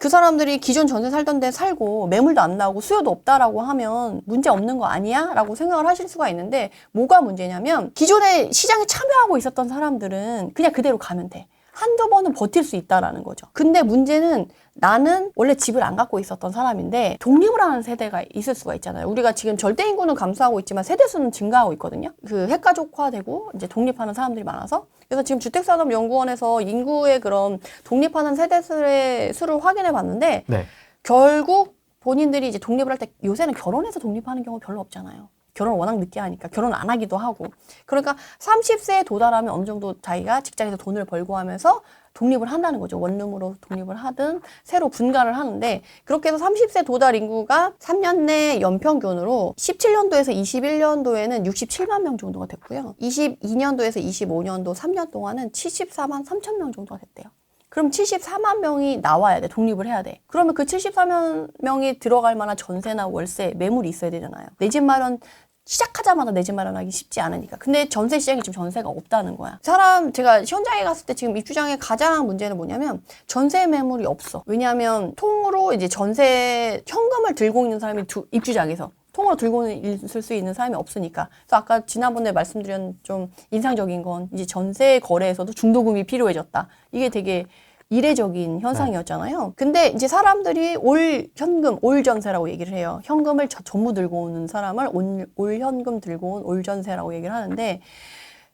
그 사람들이 기존 전세 살던 데 살고 매물도 안 나오고 수요도 없다라고 하면 문제 없는 거 아니야? 라고 생각을 하실 수가 있는데 뭐가 문제냐면 기존에 시장에 참여하고 있었던 사람들은 그냥 그대로 가면 돼. 한두 번은 버틸 수 있다라는 거죠. 근데 문제는 나는 원래 집을 안 갖고 있었던 사람인데 독립을 하는 세대가 있을 수가 있잖아요. 우리가 지금 절대 인구는 감소하고 있지만 세대 수는 증가하고 있거든요. 그 핵가족화되고 이제 독립하는 사람들이 많아서 그래서 지금 주택산업연구원에서 인구의 그런 독립하는 세대들의 수를 확인해 봤는데
네.
결국 본인들이 이제 독립을 할 때 요새는 결혼해서 독립하는 경우 별로 없잖아요. 결혼을 워낙 늦게 하니까 결혼 안 하기도 하고 그러니까 30세에 도달하면 어느 정도 자기가 직장에서 돈을 벌고 하면서 독립을 한다는 거죠. 원룸으로 독립을 하든 새로 분가를 하는데 그렇게 해서 30세 도달 인구가 3년 내 연평균으로 17년도에서 21년도에는 67만 명 정도가 됐고요. 22년도에서 25년도 3년 동안은 74만 3천 명 정도가 됐대요. 그럼 74만 명이 나와야 돼. 독립을 해야 돼. 그러면 그 74만 명이 들어갈 만한 전세나 월세, 매물이 있어야 되잖아요. 내 집 마련 시작하자마자 내 집 마련하기 쉽지 않으니까. 근데 전세 시장에 지금 전세가 없다는 거야. 제가 현장에 갔을 때 지금 입주장의 가장 문제는 뭐냐면 전세 매물이 없어. 왜냐하면 통으로 이제 전세 현금을 들고 있는 사람이 입주장에서 통으로 들고 있을 수 있는 사람이 없으니까. 그래서 아까 지난번에 말씀드린 좀 인상적인 건 이제 전세 거래에서도 중도금이 필요해졌다. 이게 되게 이례적인 현상이었잖아요. 근데 이제 사람들이 올 현금, 올 전세라고 얘기를 해요. 현금을 전부 들고 오는 사람을 올 현금 들고 온 올 전세라고 얘기를 하는데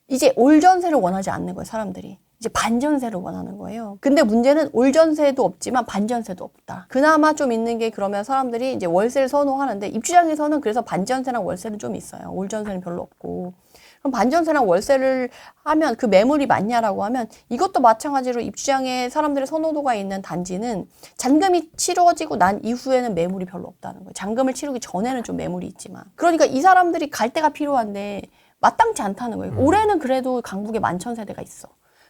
이제 올 전세를 원하지 않는 거예요, 사람들이. 이제 반전세를 원하는 거예요. 근데 문제는 올 전세도 없지만 반전세도 없다. 그나마 좀 있는 게 그러면 사람들이 이제 월세를 선호하는데 입주장에서는 그래서 반전세랑 월세는 좀 있어요. 올 전세는 별로 없고. 그럼 반전세랑 월세를 하면 그 매물이 많냐라고 하면 이것도 마찬가지로 입주장에 사람들의 선호도가 있는 단지는 잔금이 치러지고 난 이후에는 매물이 별로 없다는 거예요. 잔금을 치르기 전에는 좀 매물이 있지만. 그러니까 이 사람들이 갈 데가 필요한데 마땅치 않다는 거예요. 올해는 그래도 강북에 11,000세대가 있어.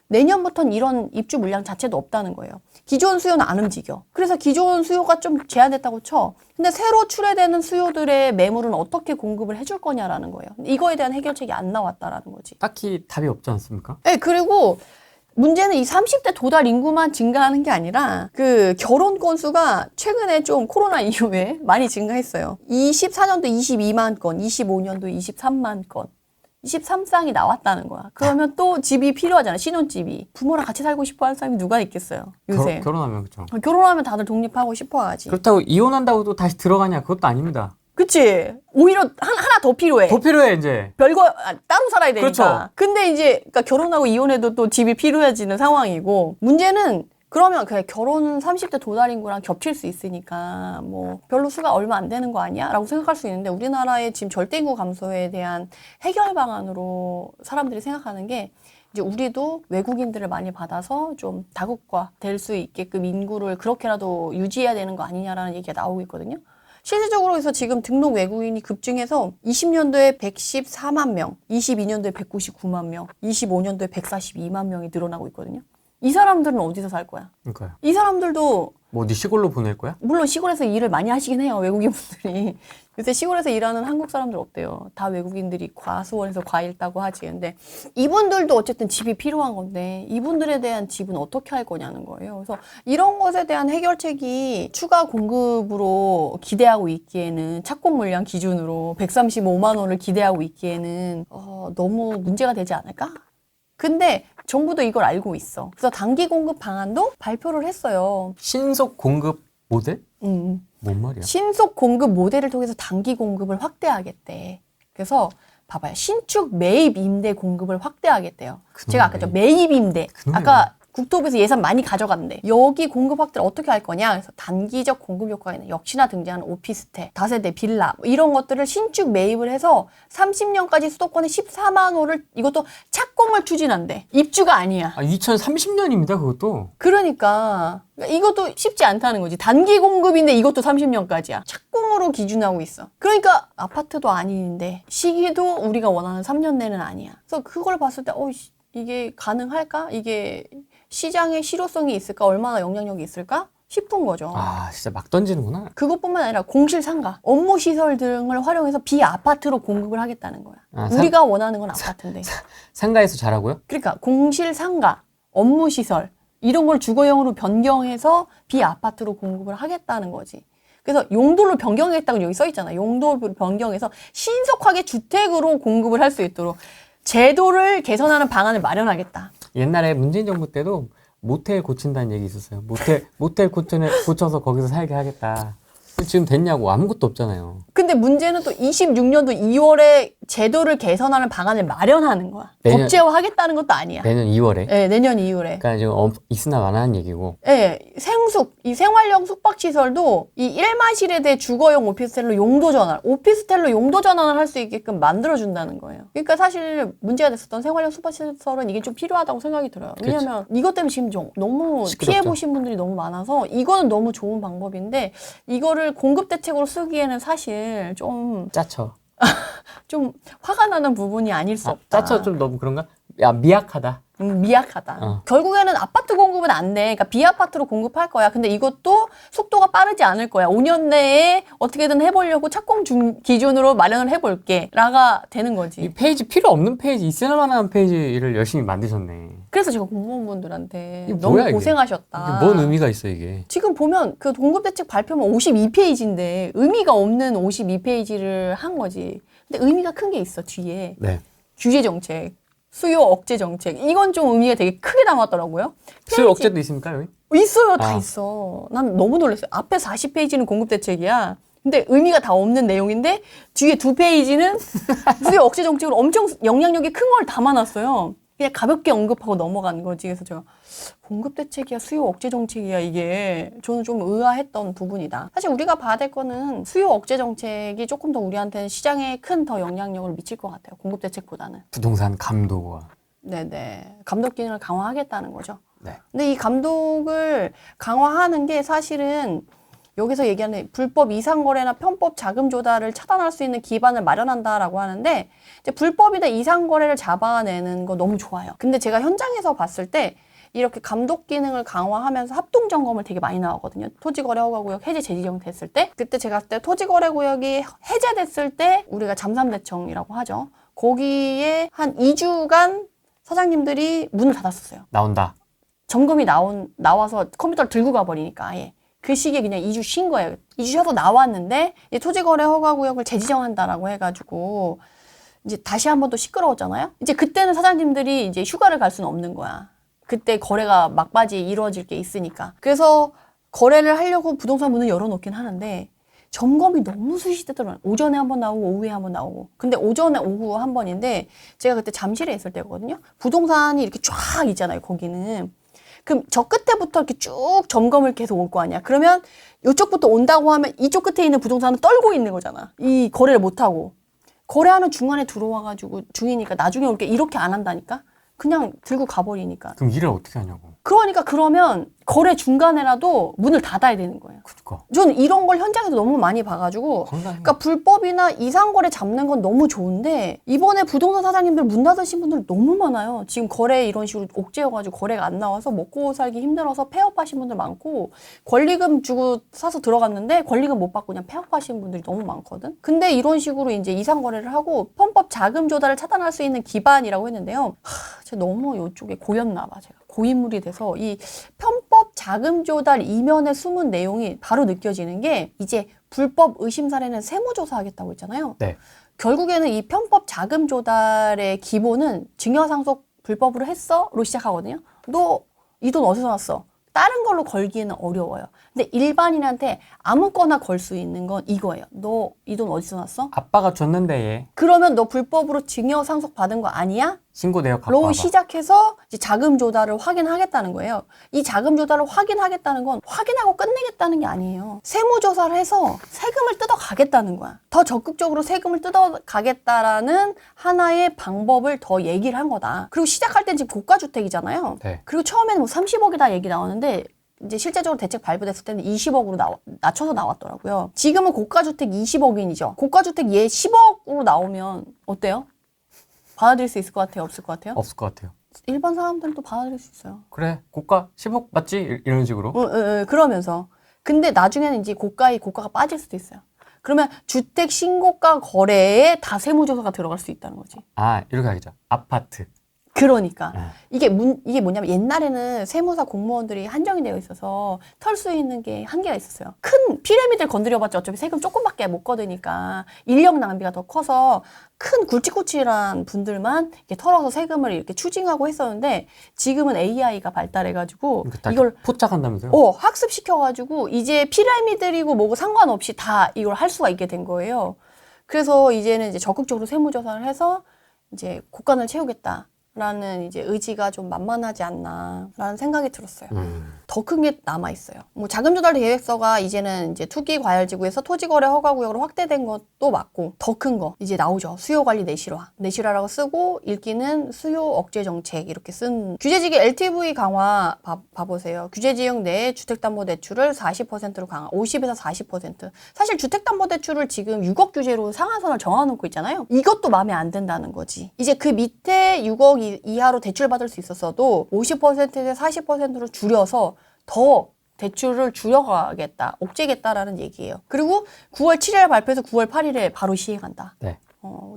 내년부터는 이런 입주 물량 자체도 없다는 거예요. 기존 수요는 안 움직여. 그래서 기존 수요가 좀 제한됐다고 쳐. 근데 새로 출애되는 수요들의 매물은 어떻게 공급을 해줄 거냐라는 거예요. 이거에 대한 해결책이 안 나왔다라는 거지.
딱히 답이 없지 않습니까?
네, 그리고 문제는 이 30대 도달 인구만 증가하는 게 아니라 그 결혼 건수가 최근에 좀 코로나 이후에 많이 증가했어요. 24년도 22만 건, 25년도 23만 건. 23쌍이 나왔다는 거야. 그러면 또 집이 필요하잖아. 신혼집이. 부모랑 같이 살고 싶어 하는 사람이 누가 있겠어요. 요새.
결혼하면 그렇죠.
결혼하면 다들 독립하고 싶어 하지.
그렇다고 이혼한다고 또 다시 들어가냐? 그것도 아닙니다.
그치? 오히려 하나 더 필요해.
더 필요해 이제.
별거 따로 살아야 되니까.
그렇죠.
근데 이제 그러니까 결혼하고 이혼해도 또 집이 필요해지는 상황이고 문제는 그러면 그래 결혼은 30대 도달 인구랑 겹칠 수 있으니까 뭐 별로 수가 얼마 안 되는 거 아니야? 라고 생각할 수 있는데 우리나라의 지금 절대 인구 감소에 대한 해결 방안으로 사람들이 생각하는 게 이제 우리도 외국인들을 많이 받아서 좀 다국화 될 수 있게끔 인구를 그렇게라도 유지해야 되는 거 아니냐라는 얘기가 나오고 있거든요. 실질적으로 해서 지금 등록 외국인이 급증해서 20년도에 114만 명, 22년도에 199만 명, 25년도에 142만 명이 늘어나고 있거든요. 이 사람들은 어디서 살 거야?
그러니까요.
이 사람들도
뭐 어디 시골로 보낼 거야?
물론 시골에서 일을 많이 하시긴 해요. 외국인 분들이. 요새 시골에서 일하는 한국 사람들 없대요. 다 외국인들이 과수원에서 과일 따고 하지. 근데 이분들도 어쨌든 집이 필요한 건데 이분들에 대한 집은 어떻게 할 거냐는 거예요. 그래서 이런 것에 대한 해결책이 추가 공급으로 기대하고 있기에는 착공 물량 기준으로 135만 원을 기대하고 있기에는 너무 문제가 되지 않을까? 근데 정부도 이걸 알고 있어. 그래서 단기 공급 방안도 발표를 했어요.
신속 공급 모델? 뭔 말이야?
신속 공급 모델을 통해서 단기 공급을 확대하겠대. 그래서 봐봐요. 신축 매입 임대 공급을 확대하겠대요. 제가 아까 매입 임대. 아까 국토부에서 예산 많이 가져갔는데 여기 공급 확대를 어떻게 할 거냐. 그래서 단기적 공급 효과가 있는 역시나 등장하는 오피스텔, 다세대 빌라 이런 것들을 신축 매입을 해서 30년까지 수도권에 14만 호를 이것도 착공을 추진한대. 입주가 아니야.
2030년입니다 그것도.
그러니까 이것도 쉽지 않다는 거지. 단기 공급인데 이것도 30년까지야. 착공으로 기준하고 있어. 그러니까 아파트도 아닌데 시기도 우리가 원하는 3년 내는 아니야. 그래서 그걸 봤을 때 이게 가능할까? 이게 시장에 실효성이 있을까? 얼마나 영향력이 있을까? 싶은 거죠.
진짜 막 던지는구나.
그것뿐만 아니라 공실 상가, 업무 시설 등을 활용해서 비아파트로 공급을 하겠다는 거야. 우리가 원하는 건 아파트인데.
상가에서 잘하고요?
그러니까 공실 상가, 업무 시설 이런 걸 주거용으로 변경해서 비아파트로 공급을 하겠다는 거지. 그래서 용도를 변경했다고 여기 써 있잖아. 용도를 변경해서 신속하게 주택으로 공급을 할 수 있도록 제도를 개선하는 방안을 마련하겠다.
옛날에 문재인 정부 때도 모텔 고친다는 얘기 있었어요. 모텔 고쳐서 거기서 살게 하겠다. 지금 됐냐고. 아무것도 없잖아요.
근데 문제는 또 26년도 2월에 제도를 개선하는 방안을 마련하는 거야. 법제화하겠다는 것도 아니야.
내년 2월에?
네, 내년 2월에.
그러니까 지금 있으나 마나한 얘기고.
네, 이 생활형 숙박시설도 이 1마실에 대해 주거용 오피스텔로 용도 전환, 오피스텔로 용도 전환을 할 수 있게끔 만들어준다는 거예요. 그러니까 사실 문제가 됐었던 생활형 숙박시설은 이게 좀 필요하다고 생각이 들어요. 왜냐면 이것 때문에 지금 너무 피해보신 분들이 너무 많아서 이거는 너무 좋은 방법인데 이거를 공급 대책으로 쓰기에는 사실 좀
짜쳐.
좀 화가 나는 부분이 아닐 수 없다.
짜쳐 좀 너무 그런가? 미약하다.
미약하다. 결국에는 아파트 공급은 안 돼. 그러니까 비아파트로 공급할 거야. 근데 이것도 속도가 빠르지 않을 거야. 5년 내에 어떻게든 해보려고 착공 기준으로 마련을 해볼게. 라가 되는 거지.
이 페이지 필요 없는 페이지, 있을 만한 페이지를 열심히 만드셨네.
그래서 제가 공무원분들한테
이게
너무
뭐야,
고생하셨다.
이게 뭔 의미가 있어 이게?
지금 보면 그 공급대책 발표면 52페이지인데 의미가 없는 52페이지를 한 거지. 근데 의미가 큰 게 있어 뒤에.
네.
규제 정책. 수요 억제 정책. 이건 좀 의미가 되게 크게 담았더라고요.
수요 억제도 있습니까, 여기?
있어요. 다 있어. 난 너무 놀랐어요. 앞에 40페이지는 공급대책이야. 근데 의미가 다 없는 내용인데 뒤에 2페이지는 수요 억제 정책으로 엄청 영향력이 큰 걸 담아놨어요. 그냥 가볍게 언급하고 넘어간 거지. 그래서 제가 공급 대책이야, 수요 억제 정책이야, 이게 저는 좀 의아했던 부분이다. 사실 우리가 봐야 될 거는 수요 억제 정책이 조금 더 우리한테는 시장에 큰 더 영향력을 미칠 것 같아요. 공급 대책보다는.
부동산 감독과.
네네. 감독 기능을 강화하겠다는 거죠.
네.
근데 이 감독을 강화하는 게 사실은 여기서 얘기하는 불법 이상거래나 편법 자금 조달을 차단할 수 있는 기반을 마련한다라고 하는데 이제 불법이나 이상거래를 잡아내는 거 너무 좋아요. 근데 제가 현장에서 봤을 때 이렇게 감독 기능을 강화하면서 합동 점검을 되게 많이 나오거든요. 토지거래허가구역 해제 재지정 됐을 때 그때 제가 봤을 때 토지거래구역이 해제됐을 때 우리가 잠삼대청이라고 하죠. 거기에 한 2주간 사장님들이 문을 닫았었어요.
나온다.
점검이 나와서 컴퓨터를 들고 가버리니까 아예. 그 시기에 그냥 2주 쉰 거예요. 2주 쉬어서 나왔는데 이제 토지거래 허가구역을 재지정한다라고 해가지고 이제 다시 한 번 또 시끄러웠잖아요. 이제 그때는 사장님들이 이제 휴가를 갈 수는 없는 거야. 그때 거래가 막바지에 이루어질 게 있으니까. 그래서 거래를 하려고 부동산 문을 열어놓긴 하는데 점검이 너무 수시되더라고요. 오전에 한 번 나오고 오후에 한 번 나오고. 근데 오전에 오후 한 번인데 제가 그때 잠실에 있을 때거든요. 부동산이 이렇게 쫙 있잖아요. 거기는. 그럼 저 끝에부터 이렇게 쭉 점검을 계속 올 거 아니야. 그러면 이쪽부터 온다고 하면 이쪽 끝에 있는 부동산은 떨고 있는 거잖아. 이 거래를 못하고. 거래하는 중간에 들어와가지고 중이니까 나중에 올게 이렇게 안 한다니까? 그냥 들고 가버리니까.
그럼 일을 어떻게 하냐고.
그러니까 그러면 거래 중간에라도 문을 닫아야 되는 거예요.
그니까.
저는 이런 걸 현장에서 너무 많이 봐가지고 그러니까 불법이나 이상거래 잡는 건 너무 좋은데 이번에 부동산 사장님들 문 닫으신 분들 너무 많아요. 지금 거래 이런 식으로 옥죄여가지고 거래가 안 나와서 먹고 살기 힘들어서 폐업하신 분들 많고 권리금 주고 사서 들어갔는데 권리금 못 받고 그냥 폐업하신 분들이 너무 많거든. 근데 이런 식으로 이제 이상거래를 하고 편법 자금 조달을 차단할 수 있는 기반이라고 했는데요. 제가 너무 이쪽에 고였나 봐. 제가 고인물이 돼서 이 편법 자금 조달 이면에 숨은 내용이 바로 느껴지는 게 이제 불법 의심 사례는 세무조사 하겠다고 했잖아요.
네.
결국에는 이 편법 자금 조달의 기본은 증여상속 불법으로 했어?로 시작하거든요. 너 이 돈 어디서 났어? 다른 걸로 걸기에는 어려워요. 근데 일반인한테 아무거나 걸 수 있는 건 이거예요. 너 이 돈 어디서 났어?
아빠가 줬는데 얘.
그러면 너 불법으로 증여상속 받은 거 아니야?
신고 내역 갖고
로
와봐.
시작해서 이제 자금 조달을 확인하겠다는 거예요. 이 자금 조달을 확인하겠다는 건 확인하고 끝내겠다는 게 아니에요. 세무조사를 해서 세금을 뜯어가겠다는 거야. 더 적극적으로 세금을 뜯어가겠다라는 하나의 방법을 더 얘기를 한 거다. 그리고 시작할 땐 지금 고가주택이잖아요.
네.
그리고 처음에는 뭐 30억이다 얘기 나오는데 이제 실제적으로 대책 발표됐을 때는 20억으로 낮춰서 나왔더라고요. 지금은 고가주택 20억인이죠. 고가주택 얘 10억으로 나오면 어때요? 받아들일 수 있을 것 같아요? 없을 것 같아요?
없을 것 같아요.
일반 사람들도 받아들일 수 있어요.
그래 고가 10억 맞지? 이런 식으로.
그러면서. 근데 나중에는 이제 고가가 빠질 수도 있어요. 그러면 주택 신고가 거래에 다 세무조사가 들어갈 수 있다는 거지.
아 이렇게 하겠죠. 아파트.
그러니까 이게 뭐냐면 옛날에는 세무사 공무원들이 한정이 되어 있어서 털 수 있는 게 한계가 있었어요. 큰 피라미드를 건드려봤자 어차피 세금 조금밖에 못 거두니까 인력 낭비가 더 커서 큰 굵직굵직한 분들만 이렇게 털어서 세금을 이렇게 추징하고 했었는데 지금은 AI가 발달해가지고
이걸 포착한다면서요?
학습시켜가지고 이제 피라미드이고 뭐고 상관없이 다 이걸 할 수가 있게 된 거예요. 그래서 이제는 이제 적극적으로 세무조사를 해서 이제 곳간을 채우겠다. 라는 이제 의지가 좀 만만하지 않나라는 생각이 들었어요. 더 큰 게 남아 있어요. 뭐 자금조달 계획서가 이제는 이제 투기과열지구에서 토지거래 허가구역으로 확대된 것도 맞고 더 큰 거 이제 나오죠. 수요관리 내실화. 내실화라고 쓰고 읽기는 수요 억제 정책 이렇게 쓴 규제지기 LTV 강화 봐보세요. 규제지역 내 주택담보대출을 40%로 강화. 50에서 40%. 사실 주택담보대출을 지금 6억 규제로 상한선을 정해놓고 있잖아요. 이것도 마음에 안 든다는 거지. 이제 그 밑에 6억 이하로 대출받을 수 있었어도 50%에서 40%로 줄여서 더 대출을 줄여가겠다, 옥죄겠다라는 얘기예요. 그리고 9월 7일에 발표해서 9월 8일에 바로 시행한다.
네.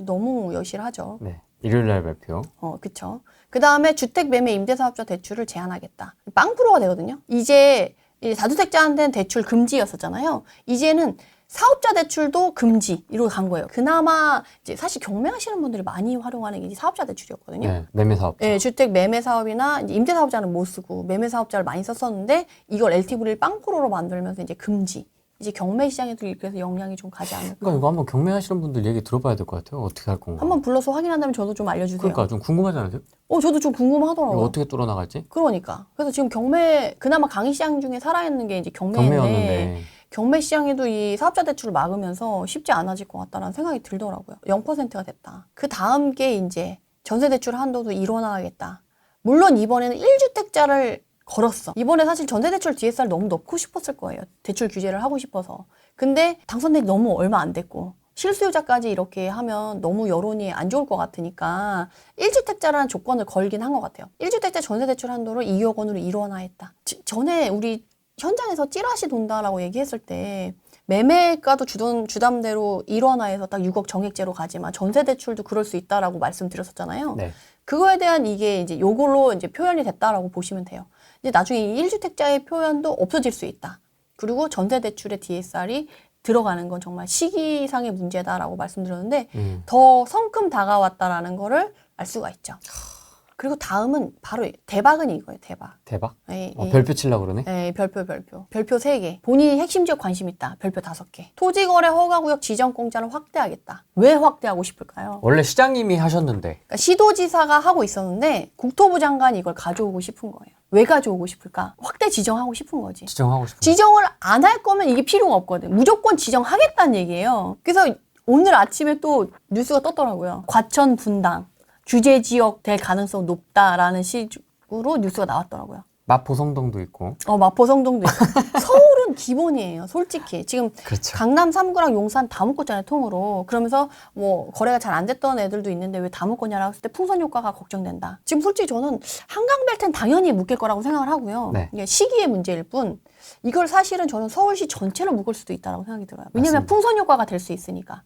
너무 여실하죠.
네. 일요일날 발표.
그쵸. 그 다음에 주택 매매 임대사업자 대출을 제한하겠다. 빵프로가 되거든요. 이제 다주택자한테는 대출 금지였었잖아요. 이제는 사업자 대출도 금지로 간 거예요. 그나마 이제 사실 경매하시는 분들이 많이 활용하는 게 이제 사업자 대출이었거든요.
네, 매매 사업자.
네, 주택 매매 사업이나 이제 임대 사업자는 못 쓰고 매매 사업자를 많이 썼었는데 이걸 LTV를 빵프로로 만들면서 이제 금지. 이제 경매 시장에도 그래서 영향이 좀 가지 않을까.
그러니까 이거 한번 경매하시는 분들 얘기 들어봐야 될 것 같아요. 어떻게 할 건가.
한번 불러서 확인한다면 저도 좀 알려주세요.
그러니까 좀 궁금하지 않으세요?
저도 좀 궁금하더라고요.
이거 어떻게 뚫어나갈지?
그러니까. 그래서 지금 경매, 그나마 강의시장 중에 살아있는 게 이제 경매인데,
경매였는데.
경매 시장에도 이 사업자 대출을 막으면서 쉽지 않아질 것 같다라는 생각이 들더라고요. 0%가 됐다. 그 다음 게 이제 전세 대출 한도도 일원화하겠다. 물론 이번에는 1주택자를 걸었어. 이번에 사실 전세 대출 DSR 너무 넣고 싶었을 거예요. 대출 규제를 하고 싶어서. 근데 당선된 지 너무 얼마 안 됐고 실수요자까지 이렇게 하면 너무 여론이 안 좋을 것 같으니까 1주택자라는 조건을 걸긴 한 것 같아요. 1주택자 전세 대출 한도를 2억 원으로 일원화했다. 전에 우리 현장에서 찌라시 돈다라고 얘기했을 때 매매가도 주담대로 일원화해서 딱 6억 정액제로 가지만 전세 대출도 그럴 수 있다라고 말씀드렸었잖아요.
네.
그거에 대한 이게 이제 요걸로 이제 표현이 됐다라고 보시면 돼요. 이제 나중에 이 1주택자의 표현도 없어질 수 있다. 그리고 전세 대출의 DSR이 들어가는 건 정말 시기상의 문제다라고 말씀드렸는데 더 성큼 다가왔다라는 거를 알 수가 있죠. 그리고 다음은 바로 대박은 이거예요. 대박.
대박?
예, 예.
별표 치려고 그러네?
네, 별표. 별표 3개. 본인이 핵심 지역 관심 있다. 별표 5개. 토지거래 허가구역 지정공짜를 확대하겠다. 왜 확대하고 싶을까요?
원래 시장님이 하셨는데.
그러니까 시도지사가 하고 있었는데 국토부 장관이 이걸 가져오고 싶은 거예요. 왜 가져오고 싶을까? 확대 지정하고 싶은 거지.
지정하고 싶은
지정을 안 할 거면 이게 필요가 없거든. 무조건 지정하겠다는 얘기예요. 그래서 오늘 아침에 또 뉴스가 떴더라고요. 과천 분당 규제 지역 될 가능성 높다라는 식으로 뉴스가 나왔더라고요.
마포성동도 있고.
마포 성동도 있고. 서울은 기본이에요. 솔직히. 지금
그렇죠.
강남 3구랑 용산 다 묶었잖아요. 통으로. 그러면서 뭐 거래가 잘 안 됐던 애들도 있는데 왜 다 묶었냐라고 했을 때 풍선 효과가 걱정된다. 지금 솔직히 저는 한강벨트는 당연히 묶일 거라고 생각을 하고요.
네.
이게 시기의 문제일 뿐 이걸 사실은 저는 서울시 전체를 묶을 수도 있다고 생각이 들어요. 왜냐하면
맞습니다.
풍선 효과가 될 수 있으니까.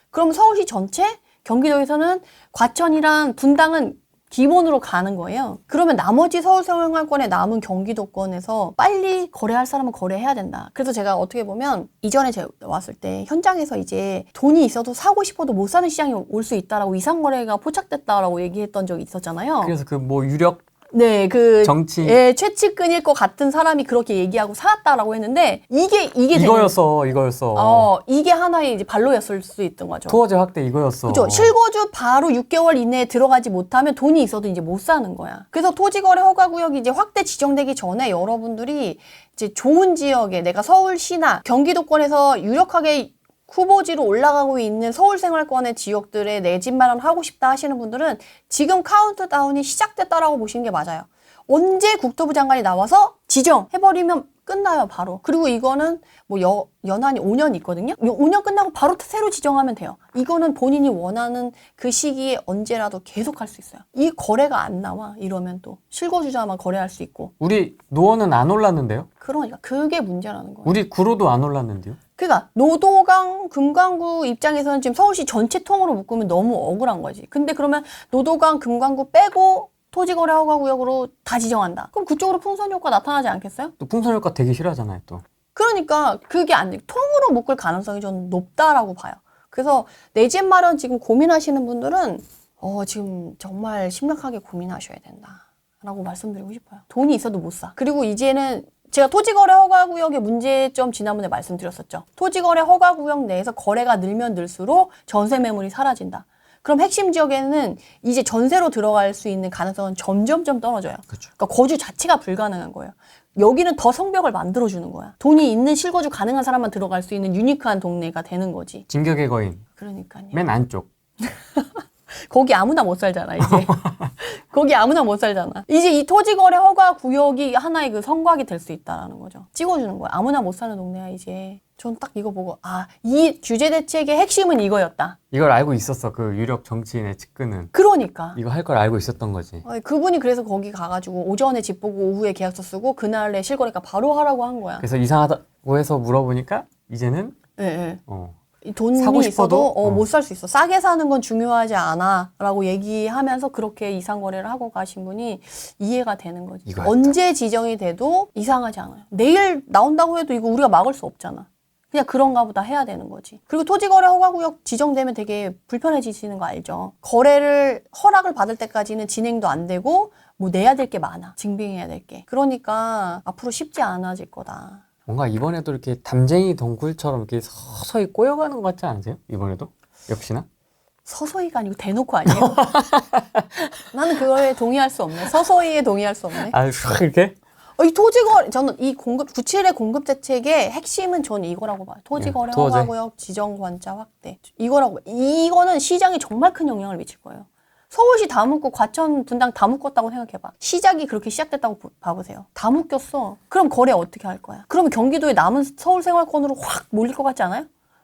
그럼 서울시 전체 경기도에서는 과천이랑 분당은 기본으로 가는 거예요. 그러면 나머지 서울생활권에 남은 경기도권에서 빨리 거래할 사람은 거래해야 된다. 그래서 제가 어떻게 보면 이전에 제가 왔을 때 현장에서 이제 돈이 있어도 사고 싶어도 못 사는 시장이 올 수 있다라고 이상거래가 포착됐다라고 얘기했던 적이 있었잖아요.
그래서 그 뭐 유력
네,
정치.
예, 최측근일 것 같은 사람이 그렇게 얘기하고 사왔다라고 했는데 이게
이거였어.
이게 하나의 이제 발로였을 수 있던 거죠.
토어제 확대 이거였어.
그렇죠. 실거주 바로 6개월 이내에 들어가지 못하면 돈이 있어도 이제 못 사는 거야. 그래서 토지거래 허가구역이 이제 확대 지정되기 전에 여러분들이 이제 좋은 지역에 내가 서울시나 경기도권에서 유력하게 후보지로 올라가고 있는 서울생활권의 지역들에 내 집 마련하고 싶다 하시는 분들은 지금 카운트다운이 시작됐다라고 보시는 게 맞아요. 언제 국토부 장관이 나와서 지정해버리면 끝나요, 바로. 그리고 이거는 뭐 연한이 5년 있거든요. 5년 끝나고 바로 새로 지정하면 돼요. 이거는 본인이 원하는 그 시기에 언제라도 계속 할 수 있어요. 이 거래가 안 나와, 이러면 또. 실거주자만 거래할 수 있고.
우리 노원은 안 올랐는데요?
그러니까 그게 문제라는 거예요.
우리 구로도 안 올랐는데요?
그러니까 노도강, 금강구 입장에서는 지금 서울시 전체 통으로 묶으면 너무 억울한 거지. 근데 그러면 노도강, 금강구 빼고 토지거래 허가구역으로 다 지정한다. 그럼 그쪽으로 풍선 효과 나타나지 않겠어요?
또 풍선 효과 되게 싫어하잖아요, 또.
그러니까 그게 안 돼. 통으로 묶을 가능성이 저는 높다라고 봐요. 그래서 내 집 마련 지금 고민하시는 분들은 지금 정말 심각하게 고민하셔야 된다라고 말씀드리고 싶어요. 돈이 있어도 못 사. 그리고 이제는 제가 토지거래 허가구역의 문제점 지난번에 말씀드렸었죠. 토지거래 허가구역 내에서 거래가 늘면 늘수록 전세 매물이 사라진다. 그럼 핵심 지역에는 이제 전세로 들어갈 수 있는 가능성은 점점점 떨어져요.
그렇죠.
그러니까 거주 자체가 불가능한 거예요. 여기는 더 성벽을 만들어주는 거야. 돈이 있는 실거주 가능한 사람만 들어갈 수 있는 유니크한 동네가 되는 거지.
진격의 거인.
그러니까요.
맨 안쪽.
거기 아무나 못 살잖아, 이제. 거기 아무나 못 살잖아. 이제 이 토지거래 허가 구역이 하나의 그 성곽이 될 수 있다라는 거죠. 찍어주는 거야. 아무나 못 사는 동네야, 이제. 전 딱 이거 보고, 이 규제 대책의 핵심은 이거였다.
이걸 알고 있었어, 그 유력 정치인의 측근은.
그러니까.
이거 할 걸 알고 있었던 거지.
그분이 그래서 거기 가가지고 오전에 집 보고 오후에 계약서 쓰고 그날에 실거래가 바로 하라고 한 거야.
그래서 이상하다고 해서 물어보니까 이제는
네.
어,
돈이
사고
있어도
싶어도?
못 살 수 있어. 싸게 사는 건 중요하지 않아 라고 얘기하면서 그렇게 이상거래를 하고 가신 분이 이해가 되는 거지.
이거였다.
언제 지정이 돼도 이상하지 않아요. 내일 나온다고 해도 이거 우리가 막을 수 없잖아. 그냥 그런가 보다 해야 되는 거지. 그리고 토지거래 허가구역 지정되면 되게 불편해지시는 거 알죠? 거래를 허락을 받을 때까지는 진행도 안 되고 뭐 내야 될 게 많아. 증빙해야 될 게. 그러니까 앞으로 쉽지 않아질 거다.
뭔가 이번에도 이렇게 담쟁이 덩굴처럼 이렇게 서서히 꼬여가는 것 같지 않으세요? 이번에도? 역시나?
서서히가 아니고 대놓고 아니에요? 나는 그거에 동의할 수 없네. 서서히에 동의할 수 없네.
아, 이렇게?
이 토지거래, 저는 이 97의 공급 대책의 핵심은 저는 이거라고 봐요. 토지거래
토지.
허가구역 지정관자 확대. 이거라고 봐요. 이거는 시장에 정말 큰 영향을 미칠 거예요. 서울시 다 묶고 과천 분당 다 묶었다고 생각해봐. 시작이 그렇게 시작됐다고 봐보세요. 다 묶였어. 그럼 거래 어떻게 할 거야? 그러면 경기도에 남은 서울 생활권으로 확 몰릴 것 같지 않아요?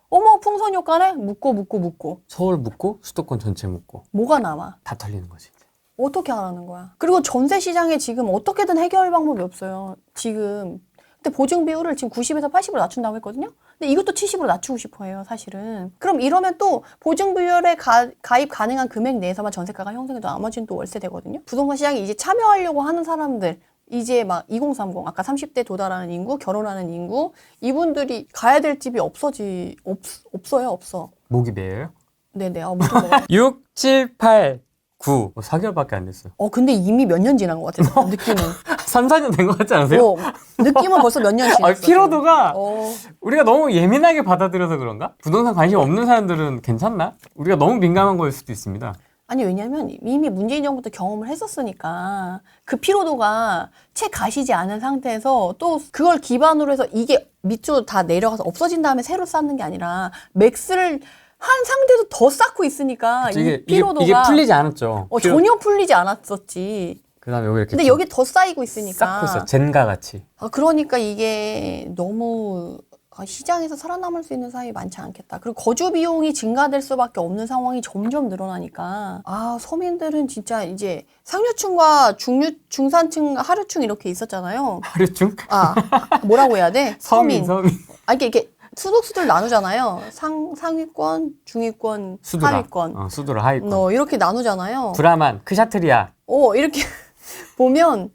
어머, 풍선 효과네? 묶고.
서울 묶고 수도권 전체 묶고
뭐가 남아?
다 털리는 거지.
어떻게 하라는 거야? 그리고 전세 시장에 지금 어떻게든 해결 방법이 없어요. 지금. 근데 보증 비율을 지금 90에서 80으로 낮춘다고 했거든요? 근데 이것도 70으로 낮추고 싶어 해요, 사실은. 그럼 이러면 또 보증 비율에 가입 가능한 금액 내에서만 전세가가 형성해도 나머지는 또 월세되거든요? 부동산 시장에 이제 참여하려고 하는 사람들, 이제 막 2030, 아까 30대 도달하는 인구, 결혼하는 인구, 이분들이 가야 될 집이 없어요, 없어.
목이 메여요?
네네, 무슨 뭐.
6, 7, 8, 9. 4개월밖에 안 됐어요.
근데 이미 몇 년 지난 것 같아요, 느낌은.
3, 4년 된 것 같지 않으세요?
느낌은 벌써 몇 년 지났어.
피로도가
어.
우리가 너무 예민하게 받아들여서 그런가? 부동산 관심 없는 사람들은 괜찮나? 우리가 너무 민감한 거일 수도 있습니다.
아니, 왜냐면 이미 문재인 정부 때 경험을 했었으니까 그 피로도가 채 가시지 않은 상태에서 또 그걸 기반으로 해서 이게 밑으로 다 내려가서 없어진 다음에 새로 쌓는 게 아니라 맥스를 한 상태도 더 쌓고 있으니까 이 피로도가
이게 풀리지 않았죠.
전혀 풀리지 않았었지.
그다음에 여기 이렇게
근데 여기 더 쌓이고 있으니까.
쌓고 있어요. 젠가 같이.
그러니까 이게 너무 시장에서 살아남을 수 있는 사람이 많지 않겠다. 그리고 거주 비용이 증가될 수밖에 없는 상황이 점점 늘어나니까 서민들은 진짜 이제 상류층과 중산층, 하류층 이렇게 있었잖아요.
하류층?
뭐라고 해야 돼?
서민.
이렇게 수도수들 나누잖아요. 상위권, 중위권,
수두라.
하위권.
수두라, 하위권.
이렇게 나누잖아요.
브라만, 크샤트리아.
이렇게 보면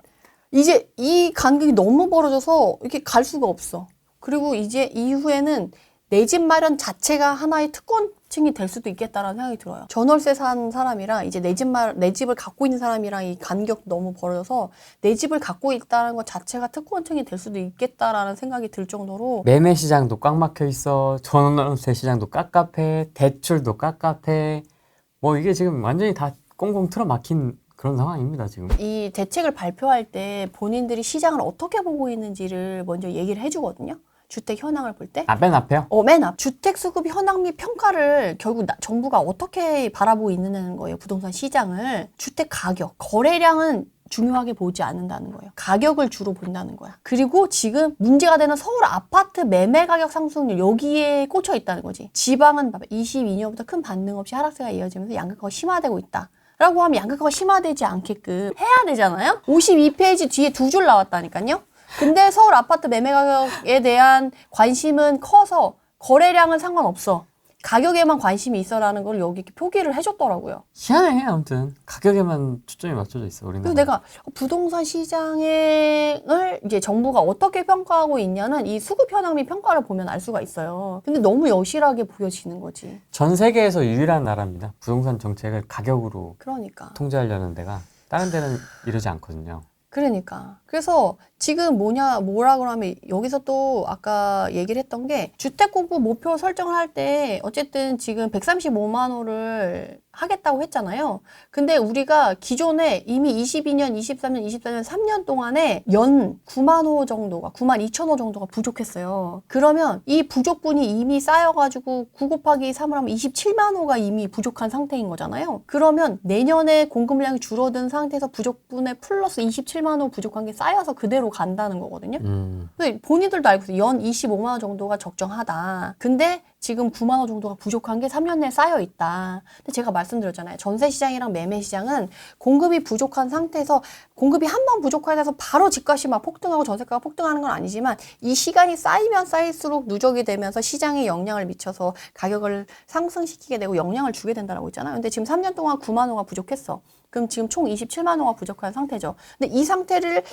이제 이 간격이 너무 벌어져서 이렇게 갈 수가 없어. 그리고 이제 이후에는 내 집 마련 자체가 하나의 특권층이 될 수도 있겠다라는 생각이 들어요. 전월세 산 사람이랑 이제 내 집을 갖고 있는 사람이랑 이 간격 너무 벌어져서 내 집을 갖고 있다는 것 자체가 특권층이 될 수도 있겠다라는 생각이 들 정도로
매매 시장도 꽉 막혀 있어. 전월세 시장도 깝깝해. 대출도 깝깝해. 이게 지금 완전히 다 꽁꽁 틀어 막힌 그런 상황입니다, 지금.
이 대책을 발표할 때 본인들이 시장을 어떻게 보고 있는지를 먼저 얘기를 해주거든요. 주택 현황을 볼 때.
맨 앞에요?
맨 앞. 주택 수급 현황 및 평가를 결국 정부가 어떻게 바라보고 있는 거예요, 부동산 시장을. 주택 가격, 거래량은 중요하게 보지 않는다는 거예요. 가격을 주로 본다는 거야. 그리고 지금 문제가 되는 서울 아파트 매매 가격 상승률, 여기에 꽂혀 있다는 거지. 지방은 22년부터 큰 반등 없이 하락세가 이어지면서 양극화가 심화되고 있다. 라고 하면 양극화가 심화되지 않게끔 해야 되잖아요? 52페이지 뒤에 2줄 나왔다니까요? 근데 서울 아파트 매매 가격에 대한 관심은 커서 거래량은 상관없어. 가격에만 관심이 있어라는 걸 여기 이렇게 표기를 해줬더라고요.
희한해, 아무튼. 가격에만 초점이 맞춰져 있어, 우리나라.
그래서 내가 부동산 시장을 이제 정부가 어떻게 평가하고 있냐는 이 수급 현황 및 평가를 보면 알 수가 있어요. 근데 너무 여실하게 보여지는 거지.
전 세계에서 유일한 나라입니다. 부동산 정책을 가격으로
그러니까.
통제하려는 데가. 다른 데는 이러지 않거든요.
그러니까. 그래서 지금 뭐라 그러면 여기서 또 아까 얘기를 했던 게 주택 공급 목표 설정을 할 때 어쨌든 지금 135만 호를 하겠다고 했잖아요. 근데 우리가 기존에 이미 22년, 23년, 24년 3년 동안에 연 9만 호 정도가 9만 2천 호 정도가 부족했어요. 그러면 이 부족분이 이미 쌓여가지고 9 곱하기 3을 하면 27만 호가 이미 부족한 상태인 거잖아요. 그러면 내년에 공급량이 줄어든 상태에서 부족분에 플러스 27만 호 부족한 게 쌓여서 그대로 간다는 거거든요. 근데 본인들도 알고 있어요. 연 25만 원 정도가 적정하다. 근데 지금 9만 원 정도가 부족한 게 3년 내에 쌓여 있다. 근데 제가 말씀드렸잖아요. 전세 시장이랑 매매 시장은 공급이 부족한 상태에서 공급이 한 번 부족해서 바로 집값이 막 폭등하고 전세가가 폭등하는 건 아니지만 이 시간이 쌓이면 쌓일수록 누적이 되면서 시장에 영향을 미쳐서 가격을 상승시키게 되고 영향을 주게 된다고 있잖아요. 근데 지금 3년 동안 9만 호가 부족했어. 그럼 지금 총 27만 호가 부족한 상태죠. 근데 이 상태를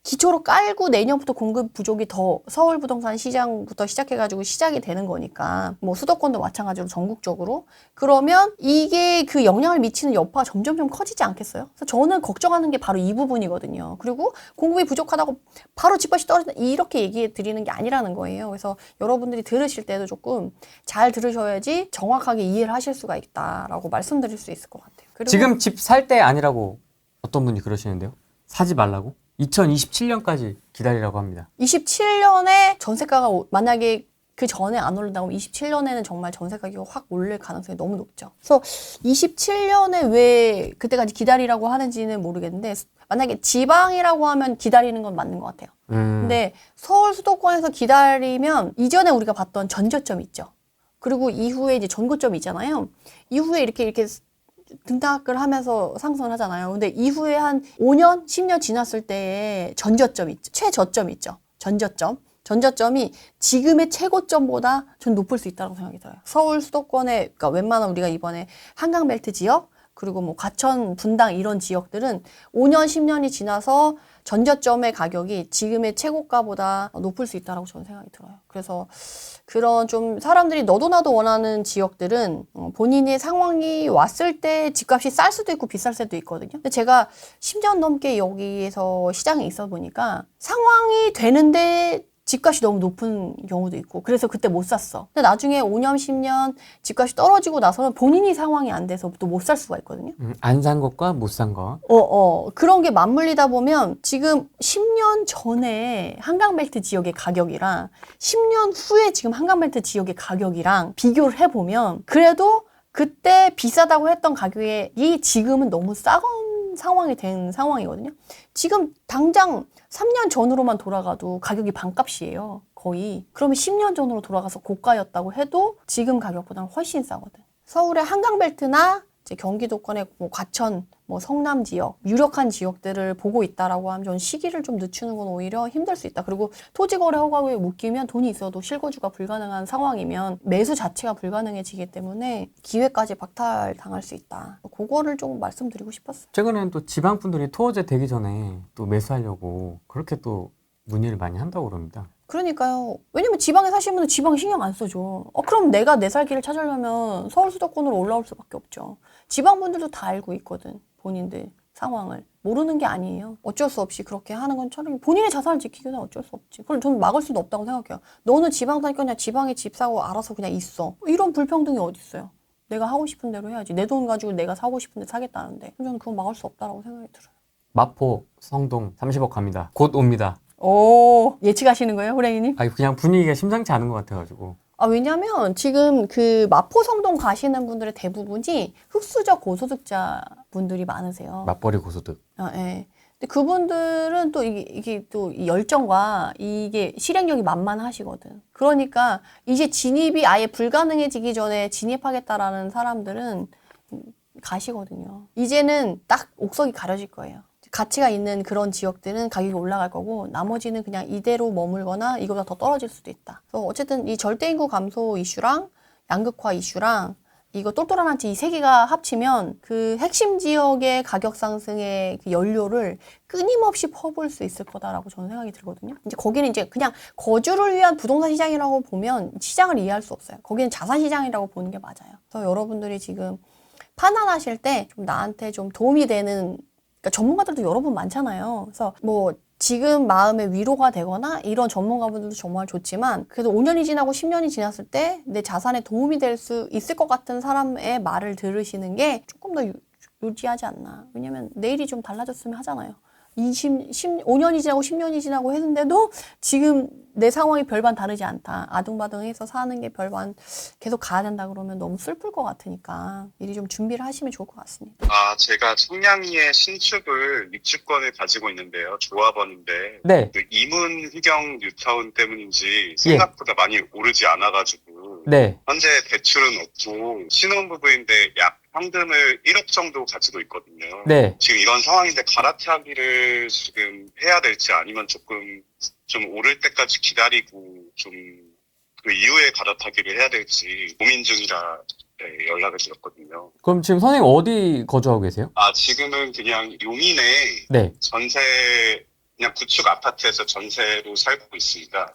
기초로 깔고 내년부터 공급 부족이 더 서울 부동산 시장부터 시작해가지고 시작이 되는 거니까 뭐 수도권도 마찬가지로 전국적으로 그러면 이게 그 영향을 미치는 여파가 점점점 커지지 않겠어요? 그래서 저는 걱정하는 게 바로 이 부분이거든요. 그리고 공급이 부족하다고 바로 집값이 떨어진다 이렇게 얘기해 드리는 게 아니라는 거예요. 그래서 여러분들이 들으실 때도 조금 잘 들으셔야지 정확하게 이해를 하실 수가 있다라고 말씀드릴 수 있을 것 같아요. 그리고
지금 집 살 때 아니라고 어떤 분이 그러시는데요? 사지 말라고? 2027년까지 기다리라고 합니다.
27년에 전세가가 만약에 그 전에 안 오른다고 27년에는 정말 전세 가격이 확 오를 가능성이 너무 높죠. 그래서 27년에 왜 그때까지 기다리라고 하는지는 모르겠는데 만약에 지방이라고 하면 기다리는 건 맞는 것 같아요. 근데 서울 수도권에서 기다리면 이전에 우리가 봤던 전저점 있죠. 그리고 이후에 이제 전고점이 있잖아요. 이후에 이렇게 등락을 하면서 상승을 하잖아요. 근데 이후에 한 5년, 10년 지났을 때의 전저점 있죠. 최저점 있죠. 전저점이 지금의 최고점보다 전 높을 수 있다고 생각이 들어요. 서울 수도권에, 그러니까 웬만한 우리가 이번에 한강벨트 지역, 그리고 뭐 과천, 분당 이런 지역들은 5년, 10년이 지나서 전저점의 가격이 지금의 최고가보다 높을 수 있다고 저는 생각이 들어요. 그래서 그런 좀 사람들이 너도 나도 원하는 지역들은 본인의 상황이 왔을 때 집값이 쌀 수도 있고 비쌀 수도 있거든요. 근데 제가 10년 넘게 여기에서 시장에 있어 보니까 상황이 되는데 집값이 너무 높은 경우도 있고 그래서 그때 못 샀어. 근데 나중에 5년, 10년 집값이 떨어지고 나서는 본인이 상황이 안 돼서 또 못 살 수가 있거든요.
안 산 것과 못 산 것.
그런 게 맞물리다 보면 지금 10년 전에 한강벨트 지역의 가격이랑 10년 후에 지금 한강벨트 지역의 가격이랑 비교를 해보면 그래도 그때 비싸다고 했던 가격이 지금은 너무 싼 상황이 된 상황이거든요. 지금 당장 3년 전으로만 돌아가도 가격이 반값이에요. 거의. 그러면 10년 전으로 돌아가서 고가였다고 해도 지금 가격보다는 훨씬 싸거든. 서울의 한강벨트나 이제 경기도권의 뭐 과천, 뭐 성남 지역, 유력한 지역들을 보고 있다라고 하면 저는 시기를 좀 늦추는 건 오히려 힘들 수 있다. 그리고 토지거래 허가에 묶이면 돈이 있어도 실거주가 불가능한 상황이면 매수 자체가 불가능해지기 때문에 기회까지 박탈당할 수 있다. 그거를 좀 말씀드리고 싶었어요.
최근에는 또 지방 분들이 토어제 되기 전에 또 매수하려고 그렇게 또 문의를 많이 한다고 그럽니다.
그러니까요. 왜냐면 지방에 사시는 분은 지방 신경 안 써줘. 그럼 내가 내 살 길을 찾으려면 서울 수도권으로 올라올 수밖에 없죠. 지방 분들도 다 알고 있거든. 본인들 상황을. 모르는 게 아니에요. 어쩔 수 없이 그렇게 하는 건 차라리 본인의 자산을 지키기 위해 어쩔 수 없지. 그걸 저는 막을 수도 없다고 생각해요. 너는 지방 사니까 그냥 지방에 집 사고 알아서 그냥 있어. 이런 불평등이 어디 있어요. 내가 하고 싶은 대로 해야지. 내 돈 가지고 내가 사고 싶은 데 사겠다는데. 저는 그건 막을 수 없다고 생각이 들어요.
마포, 성동 30억 갑니다. 곧 옵니다.
오, 예측하시는 거예요, 호랭이님?
아니 그냥 분위기가 심상치 않은 것 같아가지고.
왜냐면 지금 그 마포성동 가시는 분들의 대부분이 흑수저 고소득자 분들이 많으세요.
맞벌이 고소득.
예. 근데 그분들은 또 이게 또 이 열정과 이게 실행력이 만만하시거든. 그러니까 이제 진입이 아예 불가능해지기 전에 진입하겠다라는 사람들은 가시거든요. 이제는 딱 옥석이 가려질 거예요. 가치가 있는 그런 지역들은 가격이 올라갈 거고 나머지는 그냥 이대로 머물거나 이거보다 더 떨어질 수도 있다. 그래서 어쨌든 이 절대인구 감소 이슈랑 양극화 이슈랑 이거 똘똘한 한치 이 세 개가 합치면 그 핵심 지역의 가격 상승의 그 연료를 끊임없이 퍼부을 수 있을 거다라고 저는 생각이 들거든요. 이제 거기는 이제 그냥 거주를 위한 부동산 시장이라고 보면 시장을 이해할 수 없어요. 거기는 자산 시장이라고 보는 게 맞아요. 그래서 여러분들이 지금 판단하실 때 좀 나한테 좀 도움이 되는 그러니까 전문가들도 여러 분 많잖아요. 그래서 뭐 지금 마음에 위로가 되거나 이런 전문가분들도 정말 좋지만 그래도 5년이 지나고 10년이 지났을 때 내 자산에 도움이 될 수 있을 것 같은 사람의 말을 들으시는 게 조금 더 유지하지 않나. 왜냐면 내일이 좀 달라졌으면 하잖아요. 5년이 지나고 10년이 지나고 했는데도 지금 내 상황이 별반 다르지 않다. 아둥바둥해서 사는 게 별반 계속 가야 된다 그러면 너무 슬플 것 같으니까 미리 좀 준비를 하시면 좋을 것 같습니다.
제가 청량리에 신축을 입주권을 가지고 있는데요. 조합원인데
네.
그 이문 휘경 뉴타운 때문인지 생각보다 많이 오르지 않아가지고
네.
현재 대출은 없고 신혼부부인데 약 현금을 1억 정도 가지고 있거든요.
네.
지금 이런 상황인데 갈아타기를 지금 해야 될지 아니면 조금 좀 오를 때까지 기다리고 좀 그 이후에 갈아타기를 해야 될지 고민 중이라 연락을 드렸거든요.
그럼 지금 선생님 어디 거주하고 계세요?
지금은 그냥 용인에
네.
전세 그냥 구축 아파트에서 전세로 살고 있습니다.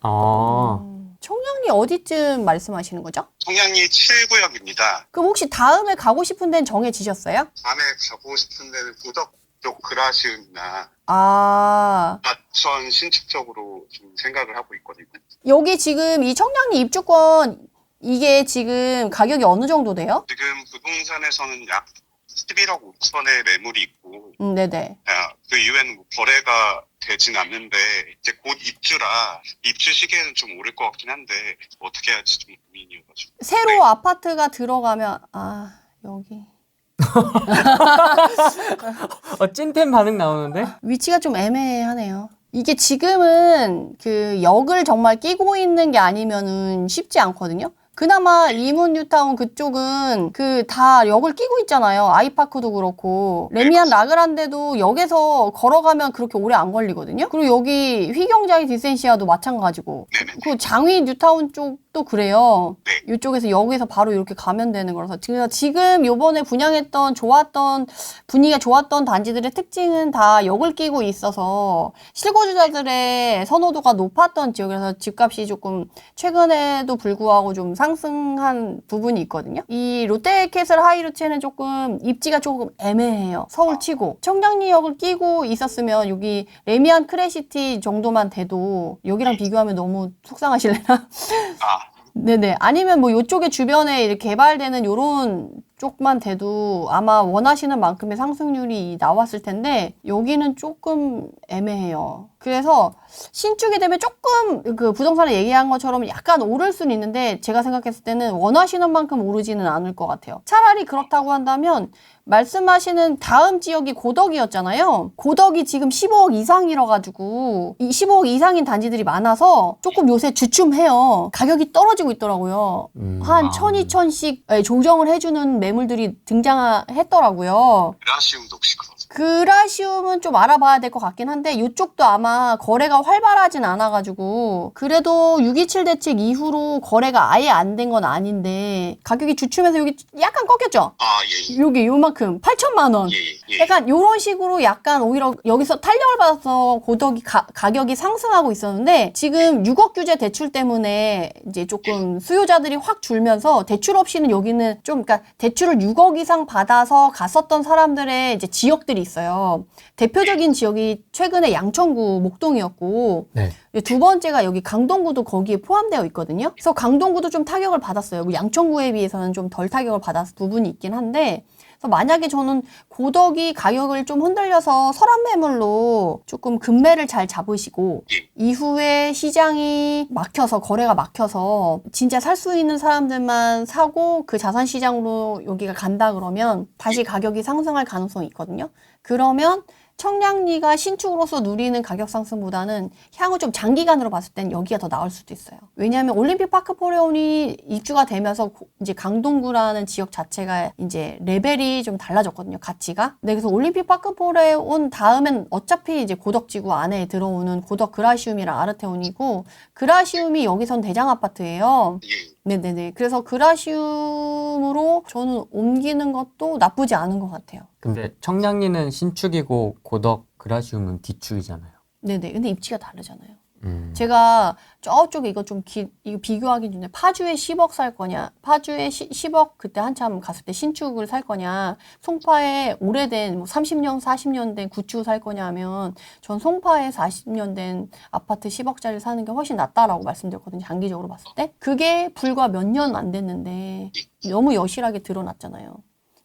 청량리 어디쯤 말씀하시는 거죠?
청량리 7구역입니다.
그럼 혹시 다음에 가고 싶은 데는 정해지셨어요?
다음에 가고 싶은 데는 고덕 쪽 그라시움이나
아,
과천 신축 쪽으로 좀 생각을 하고 있거든요.
여기 지금 이 청량리 입주권 이게 지금 가격이 어느 정도 돼요?
지금 부동산에서는 약 11억 5천의 매물이 있고
네네.
그 이후에는 뭐 거래가 되진 않는데 이제 곧 입주라 입주 시기에는 좀 오를 것 같긴 한데 어떻게 할지 좀 고민이어가지고.
새로 아파트가 들어가면, 여기.
찐텐 반응 나오는데?
위치가 좀 애매하네요. 이게 지금은 그 역을 정말 끼고 있는 게 아니면은 쉽지 않거든요. 그나마 이문 뉴타운 그쪽은 그 다 역을 끼고 있잖아요. 아이파크도 그렇고 레미안 라그란데도 역에서 걸어가면 그렇게 오래 안 걸리거든요. 그리고 여기 휘경자이 디센시아도 마찬가지고 그 장위 뉴타운 쪽도 그래요. 이쪽에서 역에서 바로 이렇게 가면 되는 거라서 지금 요번에 분양했던 좋았던 분위기가 좋았던 단지들의 특징은 다 역을 끼고 있어서 실거주자들의 선호도가 높았던 지역이라서 집값이 조금 최근에도 불구하고 좀 상승한 부분이 있거든요. 이 롯데캐슬 하이루츠는 조금 입지가 조금 애매해요. 서울치고 청량리역을 끼고 있었으면 여기 레미안 크레시티 정도만 돼도 여기랑 비교하면 너무 속상하실래나? 네네. 아니면 뭐 요쪽에 주변에 이렇게 개발되는 요런 쪽만 돼도 아마 원하시는 만큼의 상승률이 나왔을 텐데 여기는 조금 애매해요. 그래서 신축이 되면 조금 그 부동산에 얘기한 것처럼 약간 오를 수는 있는데 제가 생각했을 때는 원하시는 만큼 오르지는 않을 것 같아요. 차라리 그렇다고 한다면 말씀하시는 다음 지역이 고덕이었잖아요. 고덕이 지금 15억 이상이라 가지고 이 15억 이상인 단지들이 많아서 조금 요새 주춤해요. 가격이 떨어지고 있더라고요. 한 1,000, 2,000씩 조정을 해주는 매물들이 등장했더라고요.
그라시움도 혹시 그런?
그라시움은 좀 알아봐야 될 것 같긴 한데 이쪽도 아마 거래가 활발하진 않아가지고 그래도 627 대책 이후로 거래가 아예 안 된 건 아닌데 가격이 주춤해서 여기 약간 꺾였죠?
예.
여기 요만큼 8천만 원.
예.
약간 요런 식으로 약간 오히려 여기서 탄력을 받아서 고덕이 가격이 상승하고 있었는데 지금 6억 규제 대출 때문에 이제 조금 수요자들이 확 줄면서 대출 없이는 여기는 좀 그러니까 대출을 6억 이상 받아서 갔었던 사람들의 이제 지역들이 있어요. 대표적인 지역이 최근에 양천구 목동이었고
네.
두 번째가 여기 강동구도 거기에 포함되어 있거든요. 그래서 강동구도 좀 타격을 받았어요. 양천구에 비해서는 좀 덜 타격을 받았을 부분이 있긴 한데 그래서 만약에 저는 고덕이 가격을 좀 흔들려서 설한 매물로 조금 금매를 잘 잡으시고 이후에 시장이 막혀서 거래가 막혀서 진짜 살 수 있는 사람들만 사고 그 자산 시장으로 여기가 간다 그러면 다시 가격이 상승할 가능성이 있거든요. 그러면 청량리가 신축으로서 누리는 가격 상승보다는 향후 좀 장기간으로 봤을 땐 여기가 더 나을 수도 있어요. 왜냐하면 올림픽 파크 포레온이 입주가 되면서 이제 강동구라는 지역 자체가 이제 레벨이 좀 달라졌거든요. 가치가. 네, 그래서 올림픽 파크 포레온 다음엔 어차피 이제 고덕지구 안에 들어오는 고덕 그라시움이랑 아르테온이고 그라시움이 여기선 대장 아파트예요. 네네네. 그래서 그라시움으로 저는 옮기는 것도 나쁘지 않은 것 같아요.
근데 청량리는 신축이고 고덕 그라시움은 기축이잖아요.
네네. 근데 입지가 다르잖아요. 제가 저쪽에 이거 좀 이거 비교하기 전에 파주에 10억 살 거냐, 파주에 10억 그때 한참 갔을 때 신축을 살 거냐, 송파에 오래된 뭐 30년, 40년 된 구축 살 거냐 하면 전 송파에 40년 된 아파트 10억짜리 사는 게 훨씬 낫다라고 말씀드렸거든요. 장기적으로 봤을 때. 그게 불과 몇 년 안 됐는데 너무 여실하게 드러났잖아요.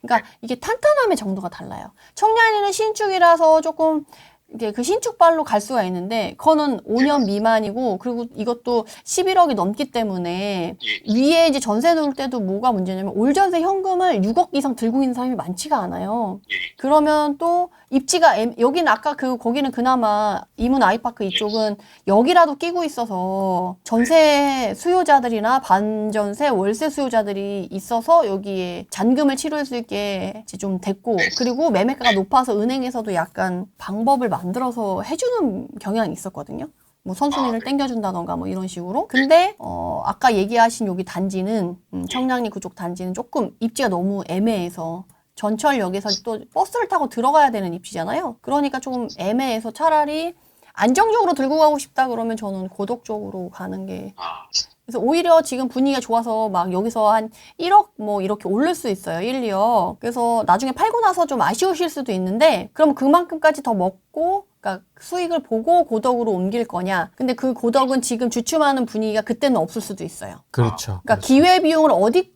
그러니까 이게 탄탄함의 정도가 달라요. 청량리는 신축이라서 조금 이게 그 신축발로 갈 수가 있는데 그거는 5년 미만이고 그리고 이것도 11억이 넘기 때문에 위에 이제 전세 놓을 때도 뭐가 문제냐면 올 전세 현금을 6억 이상 들고 있는 사람이 많지가 않아요. 그러면 또 입지가 여기는 아까 거기는 그나마 이문 아이파크 이쪽은 여기라도 끼고 있어서 전세 수요자들이나 반전세 월세 수요자들이 있어서 여기에 잔금을 치료할 수 있게 이제 좀 됐고 그리고 매매가가 높아서 은행에서도 약간 방법을 만들어서 해주는 경향이 있었거든요. 뭐 선순위를 땡겨준다던가 뭐 이런 식으로. 근데 아까 얘기하신 여기 단지는 청량리 그쪽 단지는 조금 입지가 너무 애매해서 전철역에서 또 버스를 타고 들어가야 되는 입지잖아요. 그러니까 조금 애매해서 차라리 안정적으로 들고 가고 싶다 그러면 저는 고덕 쪽으로 가는 게.
아,
그래서 오히려 지금 분위기가 좋아서 막 여기서 한 1억 뭐 이렇게 오를 수 있어요. 1, 2억. 그래서 나중에 팔고 나서 좀 아쉬우실 수도 있는데 그럼 그만큼까지 더 먹고 그러니까 수익을 보고 고덕으로 옮길 거냐. 근데 그 고덕은 지금 주춤하는 분위기가 그때는 없을 수도 있어요.
그렇죠.
그러니까 기회비용을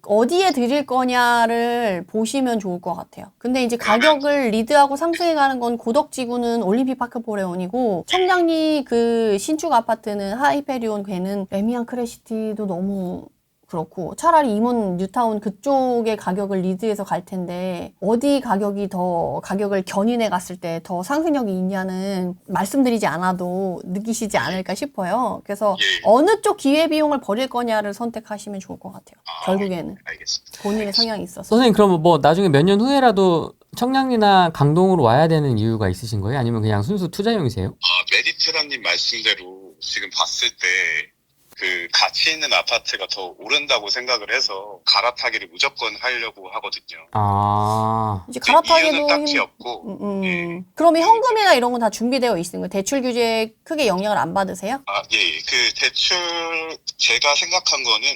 어디에 드릴 거냐를 보시면 좋을 것 같아요. 근데 이제 가격을 리드하고 상승해 가는 건 고덕지구는 올림픽파크 보레온이고 청량리 그 신축 아파트는 하이페리온 걔는 레미안 크래시티도 너무 그렇고 차라리 임원 뉴타운 그쪽의 가격을 리드해서 갈 텐데 어디 가격이 더 가격을 견인해 갔을 때 더 상승력이 있냐는 말씀드리지 않아도 느끼시지 않을까 싶어요. 그래서
예.
어느 쪽 기회비용을 버릴 거냐를 선택하시면 좋을 것 같아요. 결국에는
알겠습니다.
본인의 성향이 있어서.
선생님 그럼 뭐 나중에 몇 년 후에라도 청량리나 강동으로 와야 되는 이유가 있으신 거예요? 아니면 그냥 순수 투자용이세요?
메디테라님 말씀대로 지금 봤을 때 그 가치 있는 아파트가 더 오른다고 생각을 해서 갈아타기를 무조건 하려고 하거든요.
아,
이제
이유는
갈아타기도
딱히 없고
그러면 현금이나 이런 건 다 준비되어 있는 거예요? 대출 규제에 크게 영향을 안 받으세요?
예. 그 대출 제가 생각한 거는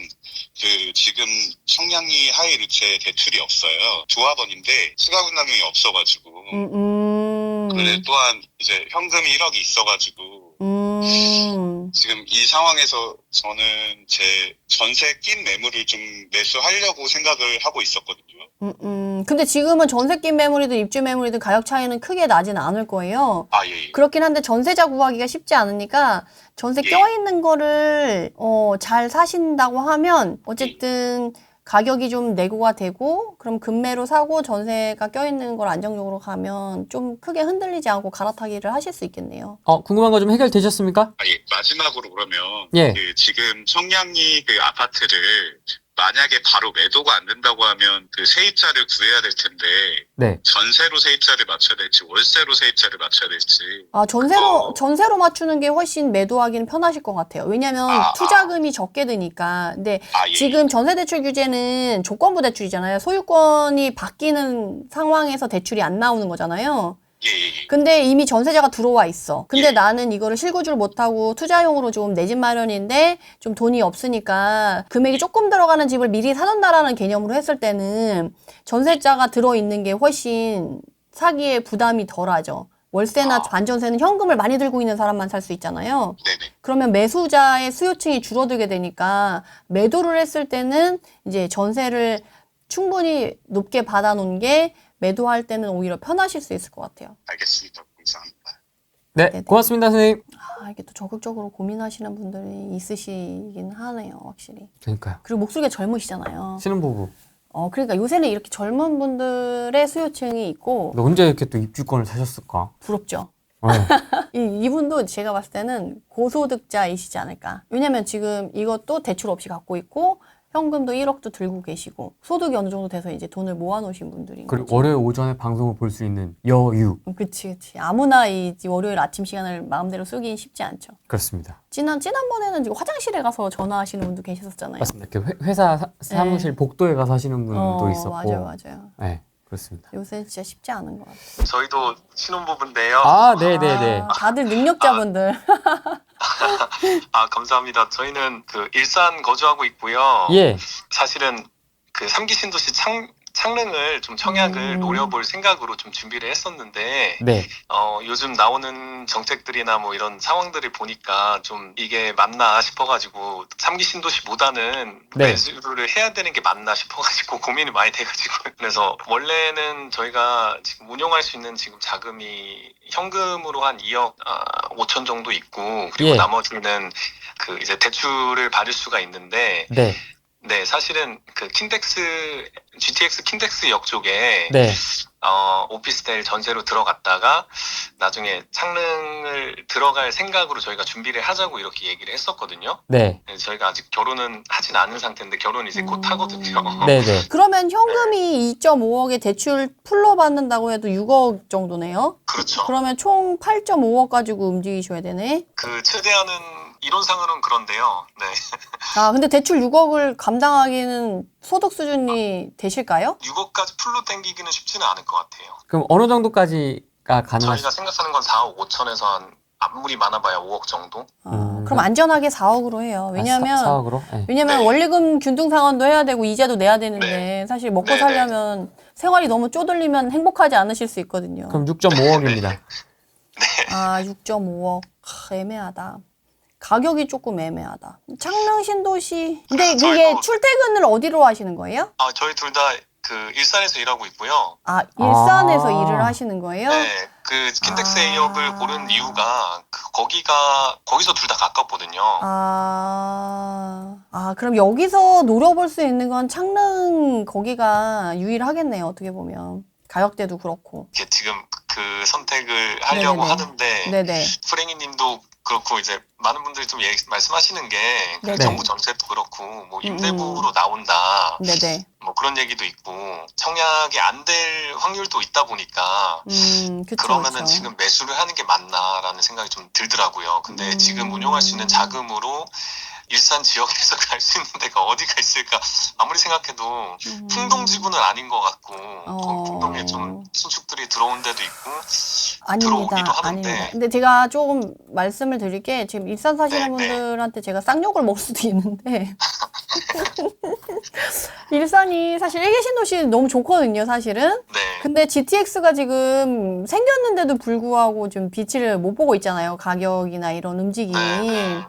그 지금 청량리 하이루체 대출이 없어요. 조합원인데 추가분담금이 없어가지고 그래 또한 이제 현금이 1억이 있어가지고 지금 이 상황에서 저는 제 전세 낀 매물을 좀 매수하려고 생각을 하고 있었거든요.
근데 지금은 전세 낀 매물이든 입주 매물이든 가격 차이는 크게 나지는 않을 거예요.
예.
그렇긴 한데 전세자 구하기가 쉽지 않으니까 전세
예.
껴있는 거를 잘 사신다고 하면 어쨌든 가격이 좀 내고가 되고 그럼 급매로 사고 전세가 껴있는 걸 안정적으로 가면 좀 크게 흔들리지 않고 갈아타기를 하실 수 있겠네요.
궁금한 거 좀 해결되셨습니까?
예. 마지막으로 그러면
예.
그 지금 청량리 그 아파트를 만약에 바로 매도가 안 된다고 하면 그 세입자를 구해야 될 텐데
네.
전세로 세입자를 맞춰야 될지 월세로 세입자를 맞춰야 될지
전세로 맞추는 게 훨씬 매도하기는 편하실 것 같아요. 왜냐면 투자금이 적게 드니까. 근데
예.
지금 전세대출 규제는 조건부 대출이잖아요. 소유권이 바뀌는 상황에서 대출이 안 나오는 거잖아요.
예.
근데 이미 전세자가 들어와 있어. 근데 나는 이거를 실구주를 못하고 투자용으로 좀 내 집 마련인데 좀 돈이 없으니까 금액이 조금 들어가는 집을 미리 사놓는다라는 개념으로 했을 때는 전세자가 들어있는 게 훨씬 사기에 부담이 덜하죠. 월세나 반전세는 현금을 많이 들고 있는 사람만 살 수 있잖아요.
네네.
그러면 매수자의 수요층이 줄어들게 되니까 매도를 했을 때는 이제 전세를 충분히 높게 받아놓은 게 매도할 때는 오히려 편하실 수 있을 것 같아요.
알겠습니다. 감사합니다.
네,
네네.
고맙습니다, 선생님.
이게 또 적극적으로 고민하시는 분들이 있으시긴 하네요, 확실히.
그러니까요.
그리고 목소리가 젊으시잖아요.
신혼부부.
그러니까 요새는 이렇게 젊은 분들의 수요층이 있고
근데 언제 이렇게 또 입주권을 사셨을까?
부럽죠.
네.
이분도 제가 봤을 때는 고소득자이시지 않을까. 왜냐면 지금 이것도 대출 없이 갖고 있고 현금도 1억도 들고 계시고 소득이 어느 정도 돼서 이제 돈을 모아놓으신 분들인 거죠.
그리고 월요일 오전에 방송을 볼 수 있는 여유.
그치. 아무나 이 월요일 아침 시간을 마음대로 쓰긴 쉽지 않죠.
그렇습니다.
지난번에는 지금 화장실에 가서 전화하시는 분도 계셨었잖아요.
맞습니다. 이렇게 회사 사무실 복도에 가서 하시는 분도 있었고.
맞아요.
네, 그렇습니다.
요새 진짜 쉽지 않은 것 같아요.
저희도 신혼부부인데요.
네네네.
다들 능력자분들.
감사합니다. 저희는 그 일산 거주하고 있고요.
예.
사실은 그 3기 신도시 창릉을 좀 청약을 노려볼 생각으로 좀 준비를 했었는데
네.
요즘 나오는 정책들이나 뭐 이런 상황들을 보니까 좀 이게 맞나 싶어가지고 3기 신도시보다는
네.
매수를 해야 되는 게 맞나 싶어가지고 고민이 많이 돼가지고 그래서 원래는 저희가 지금 운용할 수 있는 지금 자금이 현금으로 한 2억 5천 정도 있고 그리고
예.
나머지는 그 이제 대출을 받을 수가 있는데
네.
네, 사실은 그 GTX 킨텍스 역 쪽에
네.
오피스텔 전세로 들어갔다가 나중에 창릉을 들어갈 생각으로 저희가 준비를 하자고 이렇게 얘기를 했었거든요.
네.
저희가 아직 결혼은 하진 않은 상태인데 결혼 이제 곧 하거든요.
네네.
그러면 현금이 2.5억에 대출 풀로 받는다고 해도 6억 정도네요?
그렇죠.
그러면 총 8.5억 가지고 움직이셔야 되네?
그 최대한은 이론상으로는 그런데요. 네.
근데 대출 6억을 감당하기는 소득 수준이 되실까요?
6억까지 풀로 땡기기는 쉽지는 않을 것 같아요.
그럼 어느 정도까지가 가능하실까요?
저희가 생각하는 건 4억 5천에서 한 아무리 많아봐야 5억 정도?
그럼 안전하게 4억으로 해요. 왜냐면
4억으로? 네.
왜냐면
네.
원리금 균등 상환도 해야 되고 이자도 내야 되는데 사실 먹고
네,
살려면 생활이 너무 쪼들리면 행복하지 않으실 수 있거든요.
그럼 6.5억입니다.
아, 6.5억. 애매하다. 가격이 조금 애매하다. 창릉 신도시. 근데
저희도-
이게 출퇴근을 어디로 하시는 거예요?
저희 둘 다 그 일산에서 일하고 있고요.
아, 일산에서
아.
일을 하시는 거예요?
네, 그 킨텍스이역을 고른 이유가 거기서 둘 다 가깝거든요.
그럼 여기서 노려볼 수 있는 건 창릉 거기가 유일하겠네요. 어떻게 보면. 가격대도 그렇고.
이게 지금 그 선택을 하려고
네네네.
하는데
네네.
프랭이님도 그렇고 이제 많은 분들이 좀 말씀하시는 게 그
네네.
정부 정책도 그렇고 뭐 임대부로 나온다
네네.
뭐 그런 얘기도 있고 청약이 안 될 확률도 있다 보니까
그쵸,
그러면은
그쵸.
지금 매수를 하는 게 맞나라는 생각이 좀 들더라고요. 근데 지금 운용할 수 있는 자금으로 일산 지역에서 갈 수 있는 데가 어디가 있을까 아무리 생각해도 풍동지구는 아닌 것 같고 거기 풍동에 좀 신축들이 들어온 데도 있고
아닙니다.
들어오기도 하는데.
아닙니다. 근데 제가 조금 말씀을 드릴 게 지금 일산 사시는
네, 네.
분들한테 제가 쌍욕을 먹을 수도 있는데 일산이 사실 일개 신도시 너무 좋거든요, 사실은.
네.
근데 GTX가 지금 생겼는데도 불구하고 좀 빛을 못 보고 있잖아요. 가격이나 이런 움직임.
네.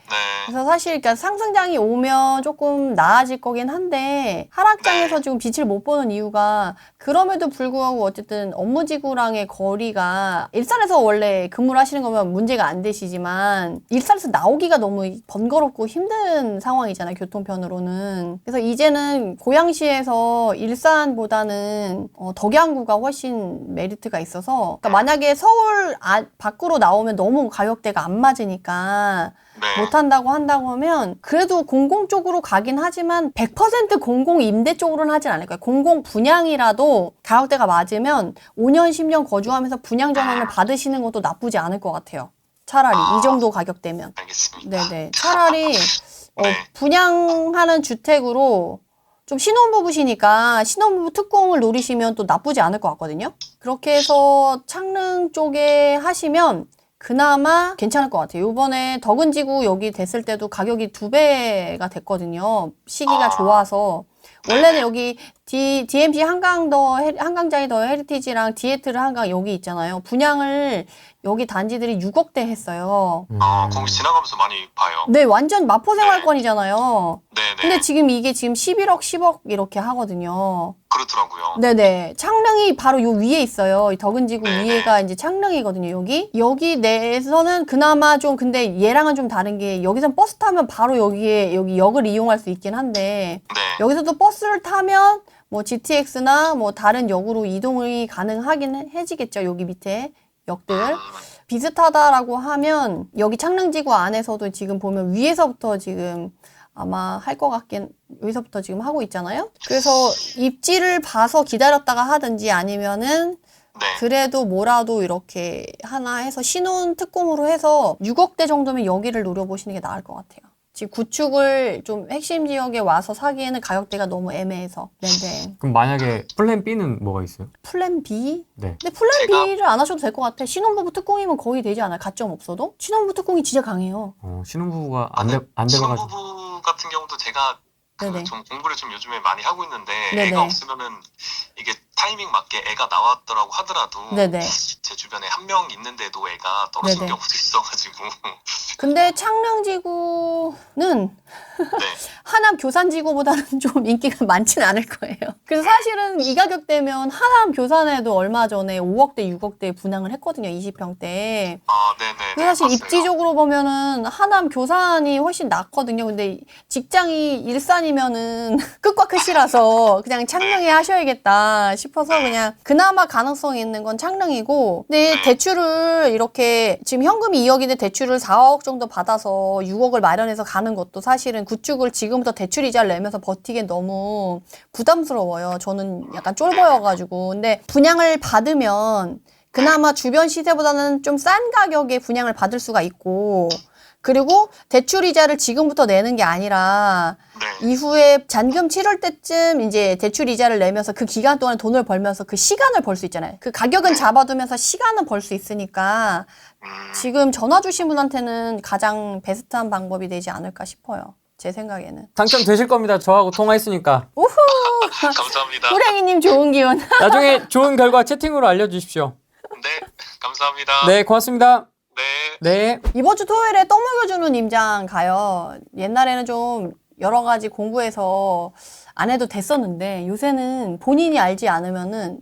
그래서 사실 그러니까 상승장이 오면 조금 나아질 거긴 한데 하락장에서
네.
지금 빛을 못 보는 이유가 그럼에도 불구하고 어쨌든 업무지구랑의 거리가 일산에서 원래 근무를 하시는 거면 문제가 안 되시지만 일산에서 나오기가 너무 번거롭고 힘든 상황이잖아요. 교통편으로는. 그래서 이제는 고양시에서 일산보다는 덕양구가 훨씬 메리트가 있어서 그러니까 만약에 서울 밖으로 나오면 너무 가격대가 안 맞으니까
네.
못한다고 한다고 하면 그래도 공공 쪽으로 가긴 하지만 100% 공공 임대 쪽으로는 하진 않을 거예요. 공공 분양이라도 가격대가 맞으면 5년, 10년 거주하면서 분양 전환을 받으시는 것도 나쁘지 않을 것 같아요. 차라리 이 정도 가격대면.
알겠습니다.
네네. 차라리
네.
분양하는 주택으로 좀 신혼부부시니까 신혼부부 특공을 노리시면 또 나쁘지 않을 것 같거든요. 그렇게 해서 창릉 쪽에 하시면 그나마 괜찮을 것 같아요. 요번에 덕은지구 여기 됐을 때도 가격이 2배가 됐거든요. 시기가 좋아서. 원래는 여기 DMC 한강자이 더 헤리티지랑 디에트르 한강 여기 있잖아요. 분양을 여기 단지들이 6억대 했어요.
거기 지나가면서 많이 봐요.
네, 완전 마포생활권이잖아요.
네네.
근데 지금 이게 지금 11억, 10억 이렇게 하거든요.
그렇더라고요.
네네. 창릉이 바로 요 위에 있어요. 이 덕은지구
네네.
위에가 이제 창릉이거든요, 여기. 여기 내에서는 그나마 좀, 근데 얘랑은 좀 다른 게, 여기선 버스 타면 바로 여기 역을 이용할 수 있긴 한데,
네.
여기서도 버스를 타면, 뭐 GTX나 뭐 다른 역으로 이동이 가능하긴 해지겠죠, 여기 밑에 역들. 비슷하다라고 하면, 여기 창릉지구 안에서도 지금 보면 위에서부터 지금 아마 할 것 같긴 여기서부터 지금 하고 있잖아요. 그래서 입지를 봐서 기다렸다가 하든지 아니면은
네.
그래도 뭐라도 이렇게 하나 해서 신혼 특공으로 해서 6억대 정도면 여기를 노려보시는 게 나을 것 같아요. 지금 구축을 좀 핵심 지역에 와서 사기에는 가격대가 너무 애매해서. 네네.
그럼 만약에 플랜 B는 뭐가 있어요?
플랜 B?
네.
근데 플랜
제가-
B를 안 하셔도 될 것 같아. 신혼부부 특공이면 거의 되지 않아요? 가점 없어도? 신혼부부 특공이 진짜 강해요.
신혼부부가 안 돼봐가지고.
신혼부부 같은 경우도 제가
네네.
좀 공부를 좀 요즘에 많이 하고 있는데
네네.
애가 없으면은 이게 타이밍 맞게 애가 나왔더라고 하더라도
네네.
제 주변에 한 명 있는데도 애가 떨어진
네네.
경우도 있어가지고
근데 창릉지구는
네.
하남 교산지구보다는 좀 인기가 많진 않을 거예요. 그래서 사실은 이 가격대면 하남 교산에도 얼마 전에 5억대, 6억대 분양을 했거든요. 20평대.
네네.
그래서 사실 입지적으로 보면은 하남 교산이 훨씬 낫거든요. 근데 직장이 일산이면은 끝과 끝이라서 그냥 창릉에 하셔야겠다 싶어서 그냥 그나마 가능성이 있는 건 창릉이고. 근데 대출을 이렇게 지금 현금이 2억인데 대출을 4억 정도 받아서 6억을 마련해서 가는 것도 사실은 구축을 지금부터 대출 이자를 내면서 버티기엔 너무 부담스러워요. 저는 약간 쫄보여가지고. 근데 분양을 받으면 그나마 주변 시세보다는 좀 싼 가격에 분양을 받을 수가 있고, 그리고 대출 이자를 지금부터 내는 게 아니라
네.
이후에 잔금 치를 때쯤 이제 대출 이자를 내면서 그 기간 동안 돈을 벌면서 그 시간을 벌 수 있잖아요. 그 가격은 잡아두면서 시간은 벌 수 있으니까 지금 전화 주신 분한테는 가장 베스트한 방법이 되지 않을까 싶어요. 제 생각에는.
당첨되실 겁니다. 저하고 통화했으니까.
우후!
감사합니다.
호랭이님 좋은 기운.
나중에 좋은 결과 채팅으로 알려주십시오.
네, 감사합니다.
네, 고맙습니다.
네.
네.
이번 주 토요일에 떠먹여주는 임장 가요. 옛날에는 좀 여러 가지 공부해서 안 해도 됐었는데 요새는 본인이 알지 않으면은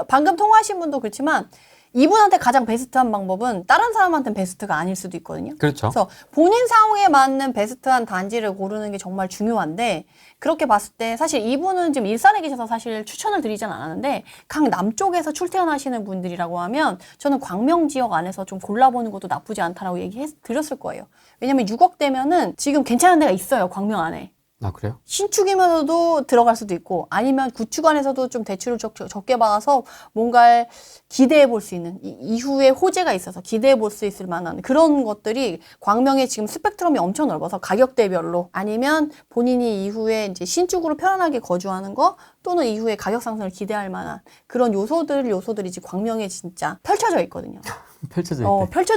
방금 통화하신 분도 그렇지만 이분한테 가장 베스트한 방법은 다른 사람한테는 베스트가 아닐 수도 있거든요.
그렇죠.
그래서 본인 상황에 맞는 베스트한 단지를 고르는 게 정말 중요한데 그렇게 봤을 때 사실 이분은 지금 일산에 계셔서 사실 추천을 드리진 않았는데 강남 쪽에서 출퇴근하시는 분들이라고 하면 저는 광명 지역 안에서 좀 골라보는 것도 나쁘지 않다라고 얘기드렸을 거예요. 왜냐면 6억대면은 지금 괜찮은 데가 있어요. 광명 안에.
아, 그래요?
신축이면서도 들어갈 수도 있고 아니면 구축 안에서도 좀 대출을 적게 받아서 뭔가 기대해 볼 수 있는 이후에 호재가 있어서 기대해 볼 수 있을 만한 그런 것들이 광명에 지금 스펙트럼이 엄청 넓어서 가격대별로 아니면 본인이 이후에 이제 신축으로 편안하게 거주하는 거 또는 이후에 가격 상승을 기대할 만한 그런 요소들이 지금 광명에 진짜 펼쳐져 있거든요.
펼쳐져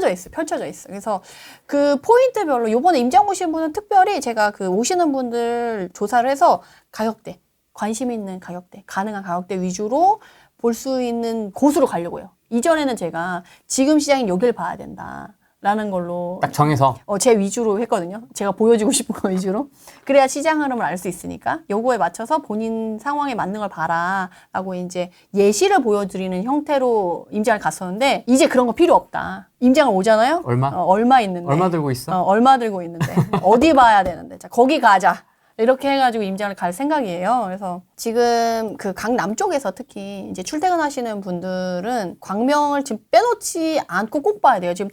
있대.
펼쳐져 있어. 그래서 그 포인트별로 요번에 임장 오신 분은 특별히 제가 그 오시는 분들 조사를 해서 가격대, 관심 있는 가격대, 가능한 가격대 위주로 볼 수 있는 곳으로 가려고 해요. 이전에는 제가 지금 시장이 여길 봐야 된다라는 걸로
딱 정해서.
제 위주로 했거든요. 제가 보여주고 싶은 거 위주로. 그래야 시장 흐름을 알 수 있으니까 요거에 맞춰서 본인 상황에 맞는 걸 봐라 라고 이제 예시를 보여드리는 형태로 임장을 갔었는데 이제 그런 거 필요 없다. 임장을 오잖아요.
얼마?
얼마 있는데.
얼마 들고 있어?
얼마 들고 있는데. 어디 봐야 되는데. 자, 거기 가자. 이렇게 해가지고 임장을 갈 생각이에요. 그래서 지금 그 강남 쪽에서 특히 이제 출퇴근하시는 분들은 광명을 지금 빼놓지 않고 꼭 봐야 돼요. 지금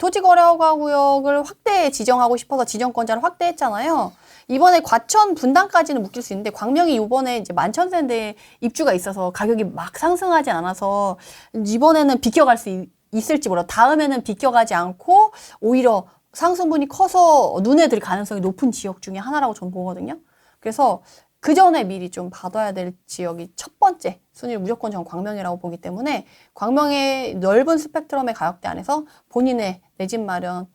토지거래허가구역을 확대 지정하고 싶어서 지정권자를 확대했잖아요. 이번에 과천 분당까지는 묶일 수 있는데 광명이 이번에 이제 11,000세대 입주가 있어서 가격이 막 상승하지 않아서 이번에는 비껴갈 수 있을지 몰라. 다음에는 비껴가지 않고 오히려 상승분이 커서 눈에 들 가능성이 높은 지역 중에 하나라고 저는 보거든요. 그래서 그 전에 미리 좀 받아야 될 지역이 첫 번째 순위를 무조건 저는 광명이라고 보기 때문에 광명의 넓은 스펙트럼의 가격대 안에서 본인의 내 집 마련을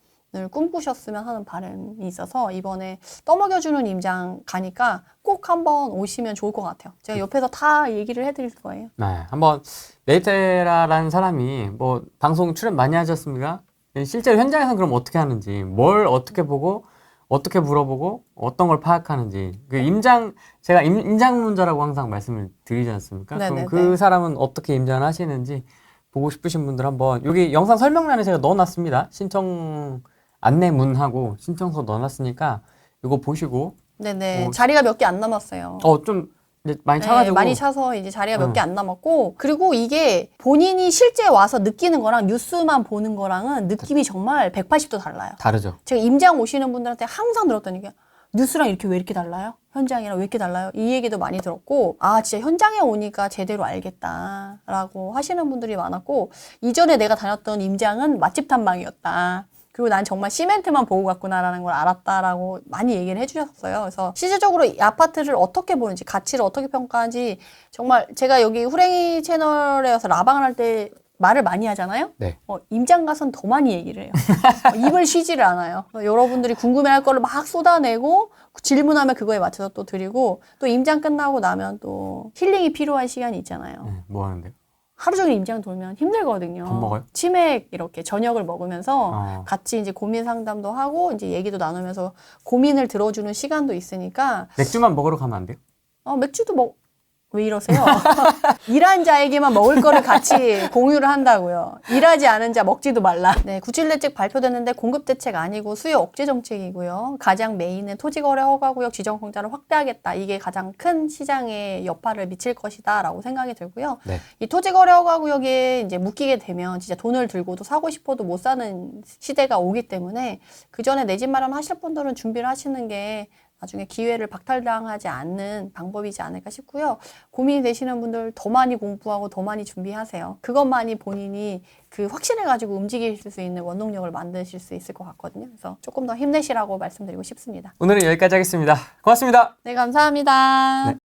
꿈꾸셨으면 하는 바람이 있어서 이번에 떠먹여주는 임장 가니까 꼭 한번 오시면 좋을 것 같아요. 제가 옆에서 다 얘기를 해드릴 거예요.
네. 한번 네이테라라는 사람이 뭐 방송 출연 많이 하셨습니까? 실제로 현장에서는 그럼 어떻게 하는지, 뭘 어떻게 보고, 어떻게 물어보고, 어떤 걸 파악하는지. 그 제가 임장론자라고 항상 말씀을 드리지 않습니까?
네네네.
그럼 그 사람은 어떻게 임장을 하시는지 보고 싶으신 분들 한번, 여기 영상 설명란에 제가 넣어놨습니다. 신청 안내문하고 신청서 넣어놨으니까 이거 보시고.
네네. 자리가 몇 개 안 남았어요.
좀 이제 많이 차가지고.
많이 차서 이제 자리가 몇 개 안 남았고 그리고 이게 본인이 실제 와서 느끼는 거랑 뉴스만 보는 거랑은 느낌이 정말 180도 달라요.
다르죠.
제가 임장 오시는 분들한테 항상 들었던 얘기가 뉴스랑 왜 이렇게 달라요? 현장이랑 왜 이렇게 달라요? 이 얘기도 많이 들었고 아 진짜 현장에 오니까 제대로 알겠다라고 하시는 분들이 많았고 이전에 내가 다녔던 임장은 맛집 탐방이었다. 그리고 난 정말 시멘트만 보고 갔구나라는 걸 알았다라고 많이 얘기를 해주셨어요. 그래서 실질적으로 이 아파트를 어떻게 보는지, 가치를 어떻게 평가하는지 정말 제가 여기 후랭이 채널에 와서 라방을 할 때 말을 많이 하잖아요.
네.
임장 가서는 더 많이 얘기를 해요. 입을 쉬지를 않아요. 여러분들이 궁금해할 거를 막 쏟아내고 질문하면 그거에 맞춰서 또 드리고 또 임장 끝나고 나면 또 힐링이 필요한 시간이 있잖아요.
네, 뭐 하는데요?
하루 종일 임장 돌면 힘들거든요.
밥 먹어요?
치맥 이렇게 저녁을 먹으면서 같이 이제 고민 상담도 하고 이제 얘기도 나누면서 고민을 들어주는 시간도 있으니까
맥주만 먹으러 가면 안 돼요?
맥주도 왜 이러세요? 일한 자에게만 먹을 거를 같이 공유를 한다고요. 일하지 않은 자 먹지도 말라. 네, 97 대책 발표됐는데 공급 대책 아니고 수요 억제 정책이고요. 가장 메인은 토지거래 허가구역 지정공자를 확대하겠다. 이게 가장 큰 시장에 여파를 미칠 것이다라고 생각이 들고요.
네.
이 토지거래 허가구역에 이제 묶이게 되면 진짜 돈을 들고도 사고 싶어도 못 사는 시대가 오기 때문에 그 전에 내 집 마련 하실 분들은 준비를 하시는 게 나중에 기회를 박탈당하지 않는 방법이지 않을까 싶고요. 고민이 되시는 분들 더 많이 공부하고 더 많이 준비하세요. 그것만이 본인이 그 확신을 가지고 움직이실 수 있는 원동력을 만드실 수 있을 것 같거든요. 그래서 조금 더 힘내시라고 말씀드리고 싶습니다.
오늘은 여기까지 하겠습니다. 고맙습니다.
네, 감사합니다.
네.